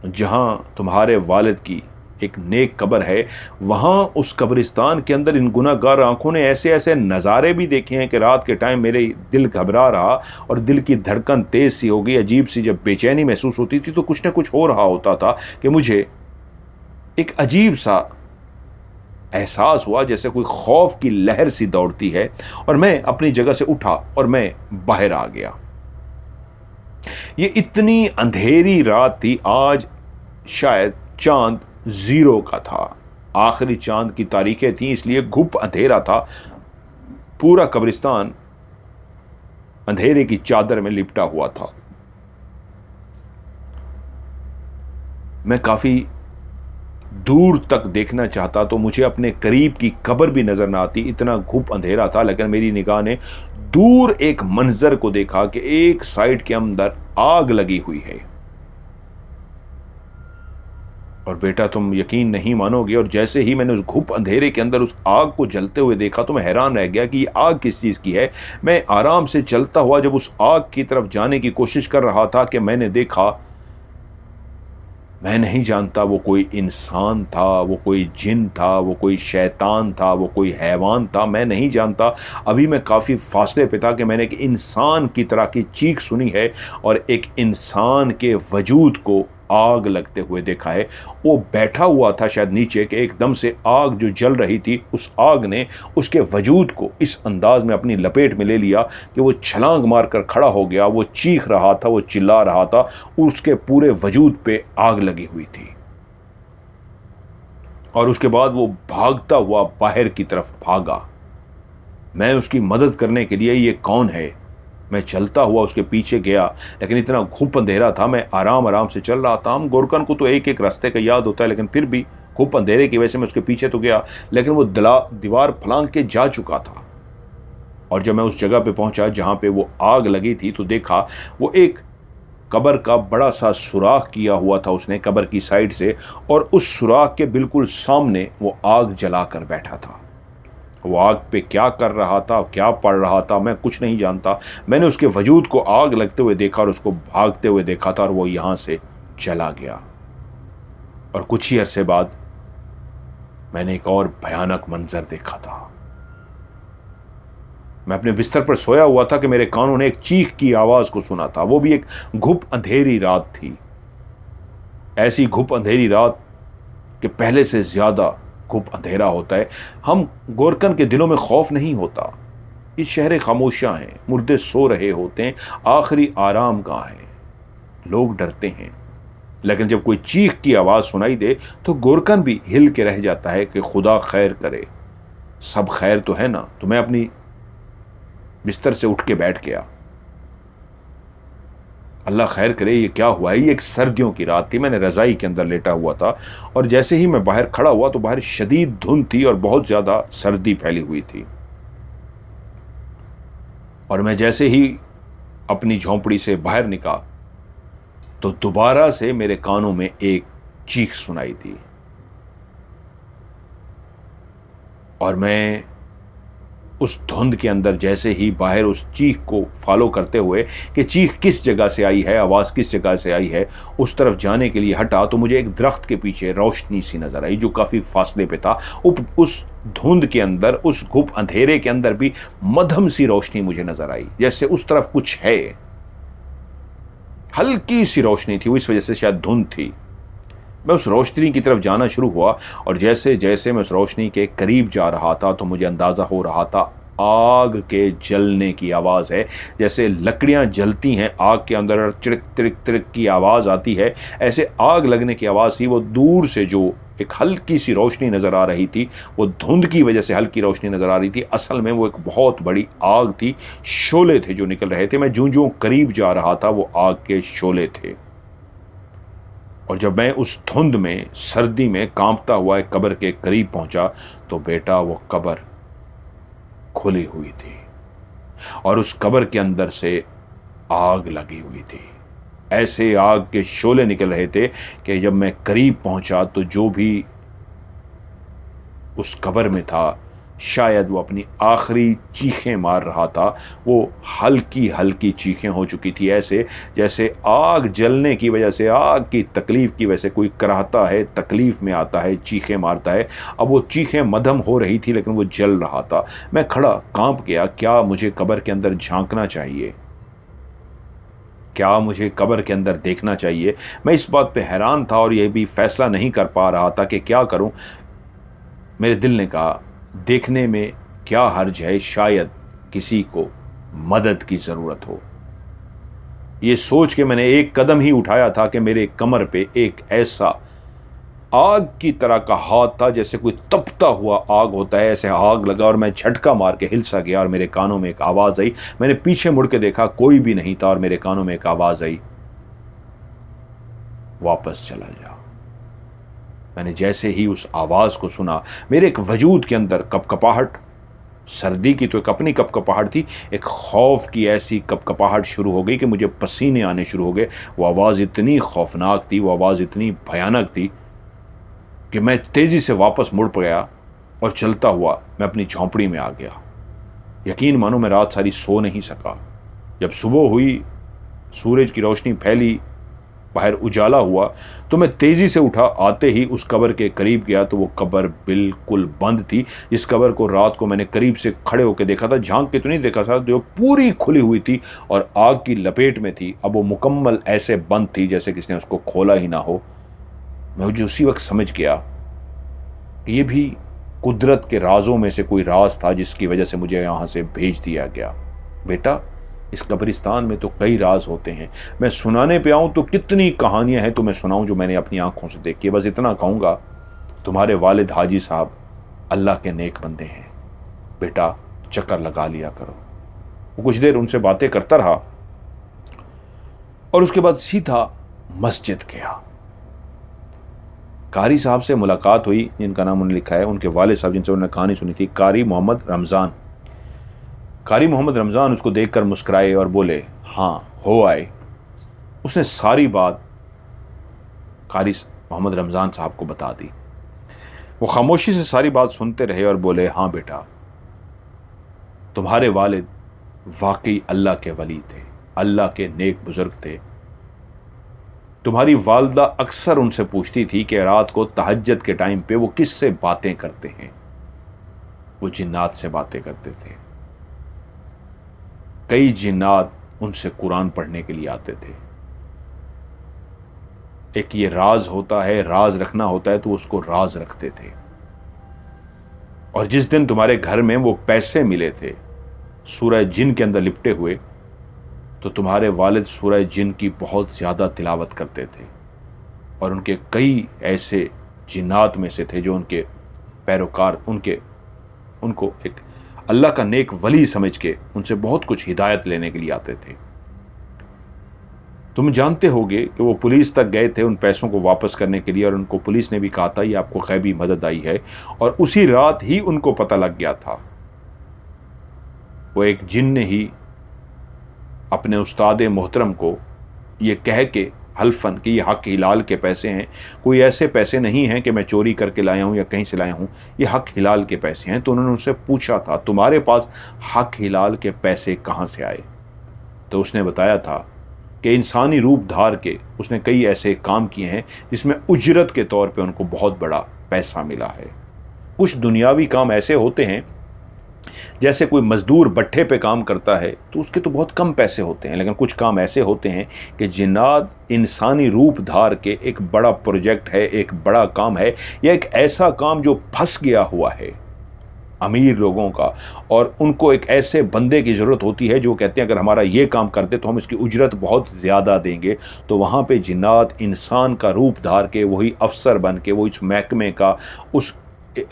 जहाँ तुम्हारे वालिद की एक नेक कब्र है, वहाँ उस कब्रिस्तान के अंदर इन गुनाहगार आंखों ने ऐसे ऐसे नज़ारे भी देखे हैं कि रात के टाइम मेरे दिल घबरा रहा, और दिल की धड़कन तेज़ सी हो गई, अजीब सी जब बेचैनी महसूस होती थी, तो कुछ ना कुछ हो रहा होता था कि मुझे एक अजीब सा एहसास हुआ, जैसे कोई खौफ की लहर सी दौड़ती है। और मैं अपनी जगह से उठा और मैं बाहर आ गया। ये इतनी अंधेरी रात थी, आज शायद चांद 0 का था, आखिरी चांद की तारीखें थी, इसलिए घुप अंधेरा था। पूरा कब्रिस्तान अंधेरे की चादर में लिपटा हुआ था। मैं काफी दूर तक देखना चाहता तो मुझे अपने करीब की कब्र भी नजर ना आती, इतना घुप अंधेरा था। लेकिन मेरी निगाह ने दूर एक मंजर को देखा कि एक साइड के अंदर आग लगी हुई है। और बेटा तुम यकीन नहीं मानोगे, और जैसे ही मैंने उस घुप अंधेरे के अंदर उस आग को जलते हुए देखा, तो मैं हैरान रह गया कि ये आग किस चीज़ की है। मैं आराम से चलता हुआ जब उस आग की तरफ जाने की कोशिश कर रहा था कि मैंने देखा मैं नहीं जानता वो कोई इंसान था, वो कोई जिन था, वो कोई शैतान था, वो कोई हैवान था, मैं नहीं जानता। अभी मैं काफ़ी फासले पे था कि मैंने एक इंसान की तरह की चीख सुनी है और एक इंसान के वजूद को आग लगते हुए देखा है। वो बैठा हुआ था शायद नीचे कि एकदम से आग जो जल रही थी, उस आग ने उसके वजूद को इस अंदाज में अपनी लपेट में ले लिया कि वो छलांग मारकर खड़ा हो गया। वो चीख रहा था, वो चिल्ला रहा था, उसके पूरे वजूद पे आग लगी हुई थी। और उसके बाद वो भागता हुआ बाहर की तरफ भागा। मैं उसकी मदद करने के लिए, ये कौन है, मैं चलता हुआ उसके पीछे गया, लेकिन इतना घुप अंधेरा था, मैं आराम आराम से चल रहा था। हम गोरकन को तो एक एक रास्ते का याद होता है, लेकिन फिर भी घुप अंधेरे की वजह से मैं उसके पीछे तो गया, लेकिन वो दीवार फलांग के जा चुका था। और जब मैं उस जगह पे पहुंचा जहां पे वो आग लगी थी, तो देखा वो एक कब्र का बड़ा सा सुराख किया हुआ था उसने कब्र की साइड से, और उस सुराख के बिल्कुल सामने वो आग जलाकर बैठा था। वो आग पे क्या कर रहा था, क्या पढ़ रहा था, मैं कुछ नहीं जानता। मैंने उसके वजूद को आग लगते हुए देखा और उसको भागते हुए देखा था, और वो यहां से चला गया। और कुछ ही अरसे बाद मैंने एक और भयानक मंजर देखा था। मैं अपने बिस्तर पर सोया हुआ था कि मेरे कानों ने एक चीख की आवाज को सुना था। वो भी एक घुप अंधेरी रात थी, ऐसी घुप अंधेरी रात कि पहले से ज्यादा घुप अंधेरा होता है। हम गोरकन के दिलों में खौफ नहीं होता, ये शहरें खामोशियां हैं, मुर्दे सो रहे होते हैं, आखिरी आराम गाह है, लोग डरते हैं। लेकिन जब कोई चीख की आवाज सुनाई दे तो गोरकन भी हिल के रह जाता है कि खुदा खैर करे, सब खैर तो है ना। तो मैं अपनी बिस्तर से उठ के बैठ गया, अल्लाह खैर करे, ये क्या हुआ है। ये एक सर्दियों की रात थी, मैंने रज़ाई के अंदर लेटा हुआ था, और जैसे ही मैं बाहर खड़ा हुआ तो बाहर शदीद धुंध थी और बहुत ज़्यादा सर्दी फैली हुई थी। और मैं जैसे ही अपनी झोंपड़ी से बाहर निकला तो दोबारा से मेरे कानों में एक चीख सुनाई दी, और मैं उस धुंध के अंदर जैसे ही बाहर उस चीख को फॉलो करते हुए कि चीख किस जगह से आई है, आवाज़ किस जगह से आई है, उस तरफ जाने के लिए हटा तो मुझे एक दरख्त के पीछे रोशनी सी नजर आई जो काफ़ी फासले पे था। उस धुंध के अंदर, उस घुप अंधेरे के अंदर भी मध्यम सी रोशनी मुझे नजर आई, जैसे उस तरफ कुछ है। हल्की सी रोशनी थी, इस वजह से शायद धुंध थी। मैं उस रोशनी की तरफ जाना शुरू हुआ, और जैसे जैसे मैं उस रोशनी के करीब जा रहा था तो मुझे अंदाज़ा हो रहा था आग के जलने की आवाज़ है। जैसे लकड़ियां जलती हैं आग के अंदर, चिड़क तिड़क तिड़क की आवाज़ आती है, ऐसे आग लगने की आवाज़ थी। वो दूर से जो एक हल्की सी रोशनी नज़र आ रही थी, वो धुंध की वजह से हल्की रोशनी नज़र आ रही थी, असल में वो एक बहुत बड़ी आग थी, शोले थे जो निकल रहे थे। मैं जूं जूं करीब जा रहा था वो आग के शोले थे। और जब मैं उस धुंध में, सर्दी में कांपता हुआ एक कब्र के करीब पहुंचा तो बेटा वो कब्र खुली हुई थी, और उस कब्र के अंदर से आग लगी हुई थी। ऐसे आग के शोले निकल रहे थे कि जब मैं करीब पहुंचा तो जो भी उस कब्र में था, शायद वो अपनी आखिरी चीखें मार रहा था। वो हल्की हल्की चीखें हो चुकी थी, ऐसे जैसे आग जलने की वजह से, आग की तकलीफ़ की वजह से कोई कराहता है, तकलीफ़ में आता है, चीखें मारता है। अब वो चीखें मध्यम हो रही थी लेकिन वो जल रहा था। मैं खड़ा कांप गया, क्या मुझे कब्र के अंदर झांकना चाहिए, क्या मुझे कब्र के अंदर देखना चाहिए। मैं इस बात पे हैरान था और यह भी फैसला नहीं कर पा रहा था कि क्या करूं। मेरे दिल ने कहा देखने में क्या हर्ज है, शायद किसी को मदद की ज़रूरत हो। ये सोच के मैंने एक कदम ही उठाया था कि मेरे कमर पे एक ऐसा आग की तरह का हाथ था, जैसे कोई तपता हुआ आग होता है, ऐसे आग लगा और मैं झटका मार के हिल सा गया और मेरे कानों में एक आवाज़ आई। मैंने पीछे मुड़ के देखा, कोई भी नहीं था, और मेरे कानों में एक आवाज़ आई, वापस चला जा। मैंने जैसे ही उस आवाज़ को सुना, मेरे एक वजूद के अंदर कपकपाहट, सर्दी की तो एक अपनी कपकपाहट थी, एक खौफ की ऐसी कपकपाहट शुरू हो गई कि मुझे पसीने आने शुरू हो गए। वो आवाज़ इतनी खौफनाक थी, वो आवाज़ इतनी भयानक थी कि मैं तेज़ी से वापस मुड़ गया और चलता हुआ मैं अपनी झोंपड़ी में आ गया। यकीन मानो मैं रात सारी सो नहीं सका। जब सुबह हुई, सूरज की रोशनी फैली, बाहर उजाला हुआ तो मैं तेज़ी से उठा। आते ही उस कब्र के करीब गया तो वो कब्र बिल्कुल बंद थी। इस कब्र को रात को मैंने करीब से खड़े होकर देखा था, झांक के तो नहीं देखा था, जो पूरी खुली हुई थी और आग की लपेट में थी। अब वो मुकम्मल ऐसे बंद थी जैसे किसी ने उसको खोला ही ना हो। मैं मुझे उसी वक्त समझ गया कि ये भी कुदरत के राजों में से कोई राज था जिसकी वजह से मुझे यहाँ से भेज दिया गया। बेटा, इस कब्रिस्तान में तो कई राज होते हैं। मैं सुनाने पे आऊँ तो कितनी कहानियां हैं तो मैं सुनाऊं जो मैंने अपनी आंखों से देखी है। बस इतना कहूँगा, तुम्हारे वालिद हाजी साहब अल्लाह के नेक बंदे हैं। बेटा, चक्कर लगा लिया करो। वो कुछ देर उनसे बातें करता रहा और उसके बाद सीधा मस्जिद गया। कारी साहब से मुलाकात हुई, जिनका नाम उन्होंने लिखा है, उनके वालिद साहब जिनसे उन्होंने कहानी सुनी थी, कारी मोहम्मद रमज़ान। कारी मोहम्मद रमज़ान उसको देखकर मुस्कुराए और बोले, हाँ हो आए। उसने सारी बात कारी मोहम्मद रमज़ान साहब को बता दी। वो खामोशी से सारी बात सुनते रहे और बोले, हाँ बेटा, तुम्हारे वालिद वाकई अल्लाह के वली थे, अल्लाह के नेक बुजुर्ग थे। तुम्हारी वालदा अक्सर उनसे पूछती थी कि रात को तहज्जुद के टाइम पे वो किससे बातें करते हैं। वो जिन्नात से बातें करते थे। कई जिन्नात उनसे कुरान पढ़ने के लिए आते थे। एक ये राज होता है, राज रखना होता है तो उसको राज रखते थे। और जिस दिन तुम्हारे घर में वो पैसे मिले थे सूरह जिन के अंदर लिपटे हुए, तो तुम्हारे वालिद सूरह जिन की बहुत ज़्यादा तिलावत करते थे। और उनके कई ऐसे जिन्नात में से थे जो उनके पैरोकार, उनको एक अल्लाह का नेक वली समझ के उनसे बहुत कुछ हिदायत लेने के लिए आते थे। तुम जानते होगे कि वो पुलिस तक गए थे उन पैसों को वापस करने के लिए, और उनको पुलिस ने भी कहा था ये आपको गैबी मदद आई है। और उसी रात ही उनको पता लग गया था। वो एक जिन ने ही अपने उस्ताद मोहतरम को ये कह के हल्फन कि ये हक हिलाल के पैसे हैं, कोई ऐसे पैसे नहीं हैं कि मैं चोरी करके लाया हूँ या कहीं से लाया हूँ, ये हक हिलाल के पैसे हैं। तो उन्होंने उससे पूछा था, तुम्हारे पास हक हिलाल के पैसे कहाँ से आए? तो उसने बताया था कि इंसानी रूप धार के उसने कई ऐसे काम किए हैं जिसमें उजरत के तौर पे उनको बहुत बड़ा पैसा मिला है। कुछ दुनियावी काम ऐसे होते हैं, जैसे कोई मजदूर भट्ठे पे काम करता है तो उसके तो बहुत कम पैसे होते हैं, लेकिन कुछ काम ऐसे होते हैं कि जिन्नात इंसानी रूप धार के एक बड़ा प्रोजेक्ट है, एक बड़ा काम है, या एक ऐसा काम जो फंस गया हुआ है अमीर लोगों का, और उनको एक ऐसे बंदे की ज़रूरत होती है जो कहते हैं अगर हमारा ये काम कर दे तो हम इसकी उजरत बहुत ज़्यादा देंगे। तो वहाँ पे जिन्नात इंसान का रूप धार के, वही अफसर बन के, वो इस महकमे का उस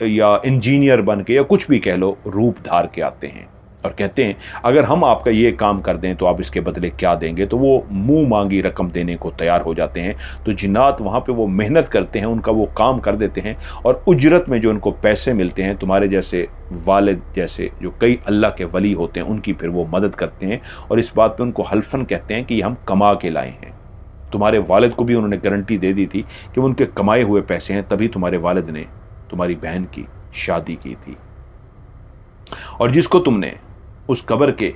या इंजीनियर बन के या कुछ भी कह लो, रूप धार के आते हैं और कहते हैं अगर हम आपका ये काम कर दें तो आप इसके बदले क्या देंगे। तो वो मुंह मांगी रकम देने को तैयार हो जाते हैं। तो जिन्नात वहाँ पे वो मेहनत करते हैं, उनका वो काम कर देते हैं, और उजरत में जो उनको पैसे मिलते हैं, तुम्हारे जैसे वालिद जैसे जो कई अल्लाह के वली होते हैं उनकी फिर वो मदद करते हैं। और इस बात पर उनको हल्फन कहते हैं कि हम कमा के लाए हैं। तुम्हारे वालिद को भी उन्होंने गारंटी दे दी थी कि उनके कमाए हुए पैसे हैं, तभी तुम्हारे वालिद ने तुम्हारी बहन की शादी की थी। और जिसको तुमने उस कब्र के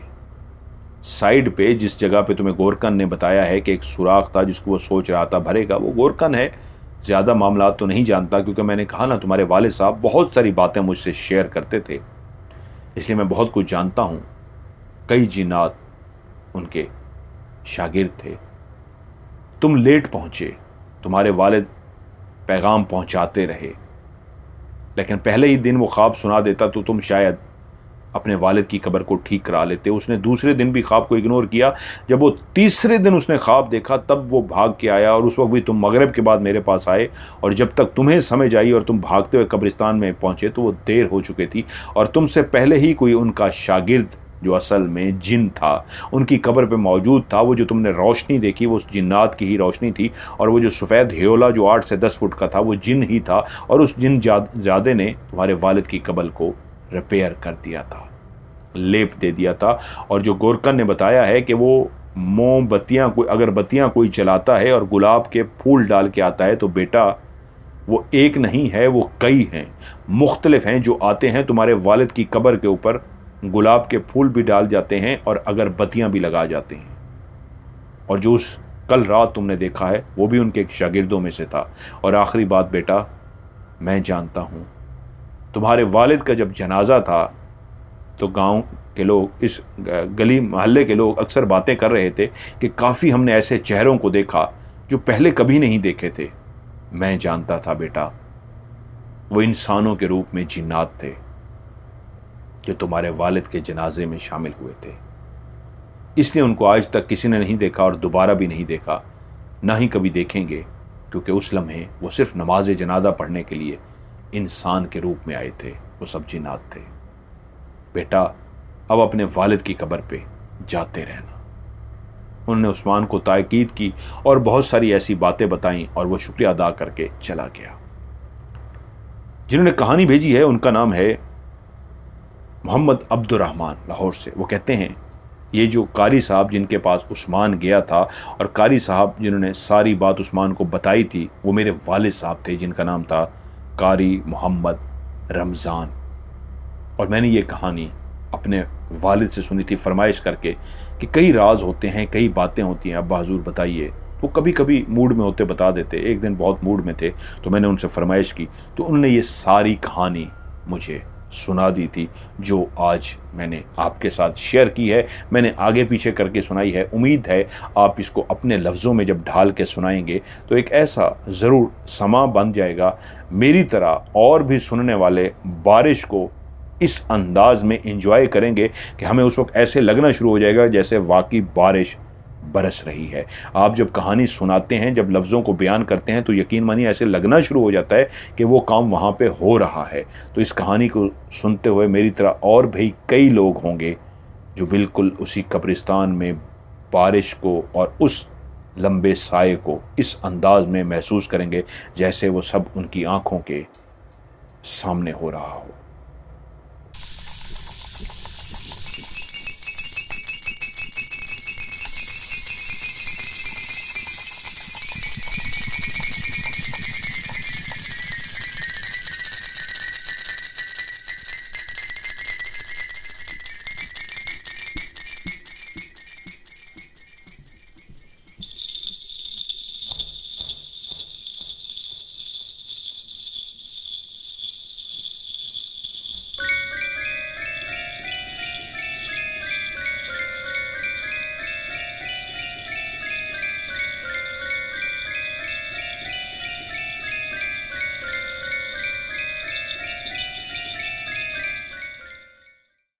साइड पे, जिस जगह पे तुम्हें गोरकन ने बताया है कि एक सुराख था जिसको वो सोच रहा था भरेगा, वो गोरकन है। ज़्यादा मामला तो नहीं जानता, क्योंकि मैंने कहा ना तुम्हारे वालिद साहब बहुत सारी बातें मुझसे शेयर करते थे, इसलिए मैं बहुत कुछ जानता हूँ। कई जिन्नात उनके शागिर्द थे। तुम लेट पहुँचे, तुम्हारे वालिद पैगाम पहुँचाते रहे, लेकिन पहले ही दिन वो ख्वाब सुना देता तो तुम शायद अपने वालिद की कब्र को ठीक करा लेते। उसने दूसरे दिन भी ख्वाब को इग्नोर किया। जब वो तीसरे दिन उसने ख्वाब देखा तब वो भाग के आया, और उस वक्त भी तुम मगरिब के बाद मेरे पास आए, और जब तक तुम्हें समझ आई और तुम भागते हुए कब्रिस्तान में पहुंचे तो वो देर हो चुकी थी, और तुमसे पहले ही कोई उनका शागिर्द जो असल में जिन था उनकी कब्र पे मौजूद था। वो जो तुमने रोशनी देखी वो उस जिन्नात की ही रोशनी थी, और वो जो सफ़ेद ह्योला जो 8 से 10 फुट का था वो जिन ही था, और उस जिन ज़्यादे ने तुम्हारे वालिद की कब्र को रिपेयर कर दिया था, लेप दे दिया था। और जो गोरकन ने बताया है कि वो मोमबत्तियाँ कोई अगरबत्तियाँ कोई जलाता है और गुलाब के फूल डाल के आता है, तो बेटा वो एक नहीं है, वो कई हैं, मुख्तलिफ हैं जो आते हैं तुम्हारे वालिद की कब्र के ऊपर, गुलाब के फूल भी डाल जाते हैं और अगरबत्तियाँ भी लगा जाते हैं। और जो उस कल रात तुमने देखा है, वो भी उनके एक शागिर्दों में से था। और आखिरी बात बेटा, मैं जानता हूँ तुम्हारे वालिद का जब जनाजा था तो गांव के लोग, इस गली मोहल्ले के लोग अक्सर बातें कर रहे थे कि काफ़ी हमने ऐसे चेहरों को देखा जो पहले कभी नहीं देखे थे। मैं जानता था बेटा, वो इंसानों के रूप में जिन्नात थे जो तुम्हारे वालिद के जनाजे में शामिल हुए थे। इसलिए उनको आज तक किसी ने नहीं देखा और दोबारा भी नहीं देखा, ना ही कभी देखेंगे, क्योंकि उस लम्हे वो सिर्फ नमाज जनाजा पढ़ने के लिए इंसान के रूप में आए थे, वो सब जिन्नात थे। बेटा, अब अपने वालिद की कब्र पे जाते रहना। उन्होंने उस्मान को ताकीद की और बहुत सारी ऐसी बातें बताईं और वो शुक्रिया अदा करके चला गया। जिन्होंने कहानी भेजी है उनका नाम है मोहम्मद अब्दुर्रहमान, लाहौर से। वो कहते हैं, ये जो कारी साहब जिनके पास उस्मान गया था और कारी साहब जिन्होंने सारी बात उस्मान को बताई थी, वो मेरे वालिद साहब थे जिनका नाम था कारी मोहम्मद रमज़ान। और मैंने ये कहानी अपने वालिद से सुनी थी फरमाइश करके कि कई राज होते हैं, कई बातें होती हैं, अब्बा हुजूर बताइए। वो कभी कभी मूड में होते बता देते। एक दिन बहुत मूड में थे तो मैंने उनसे फरमाइश की तो उन्होंने ये सारी कहानी मुझे सुना दी थी जो आज मैंने आपके साथ शेयर की है। मैंने आगे पीछे करके सुनाई है। उम्मीद है आप इसको अपने लफ्ज़ों में जब ढाल के सुनाएंगे तो एक ऐसा ज़रूर समा बन जाएगा, मेरी तरह और भी सुनने वाले बारिश को इस अंदाज में एंजॉय करेंगे कि हमें उस वक्त ऐसे लगना शुरू हो जाएगा जैसे वाकई बारिश बरस रही है। आप जब कहानी सुनाते हैं, जब लफ्ज़ों को बयान करते हैं तो यकीन मानिए ऐसे लगना शुरू हो जाता है कि वो काम वहाँ पे हो रहा है। तो इस कहानी को सुनते हुए मेरी तरह और भी कई लोग होंगे जो बिल्कुल उसी कब्रिस्तान में बारिश को और उस लंबे साए को इस अंदाज में महसूस करेंगे जैसे वो सब उनकी आंखों के सामने हो रहा हो।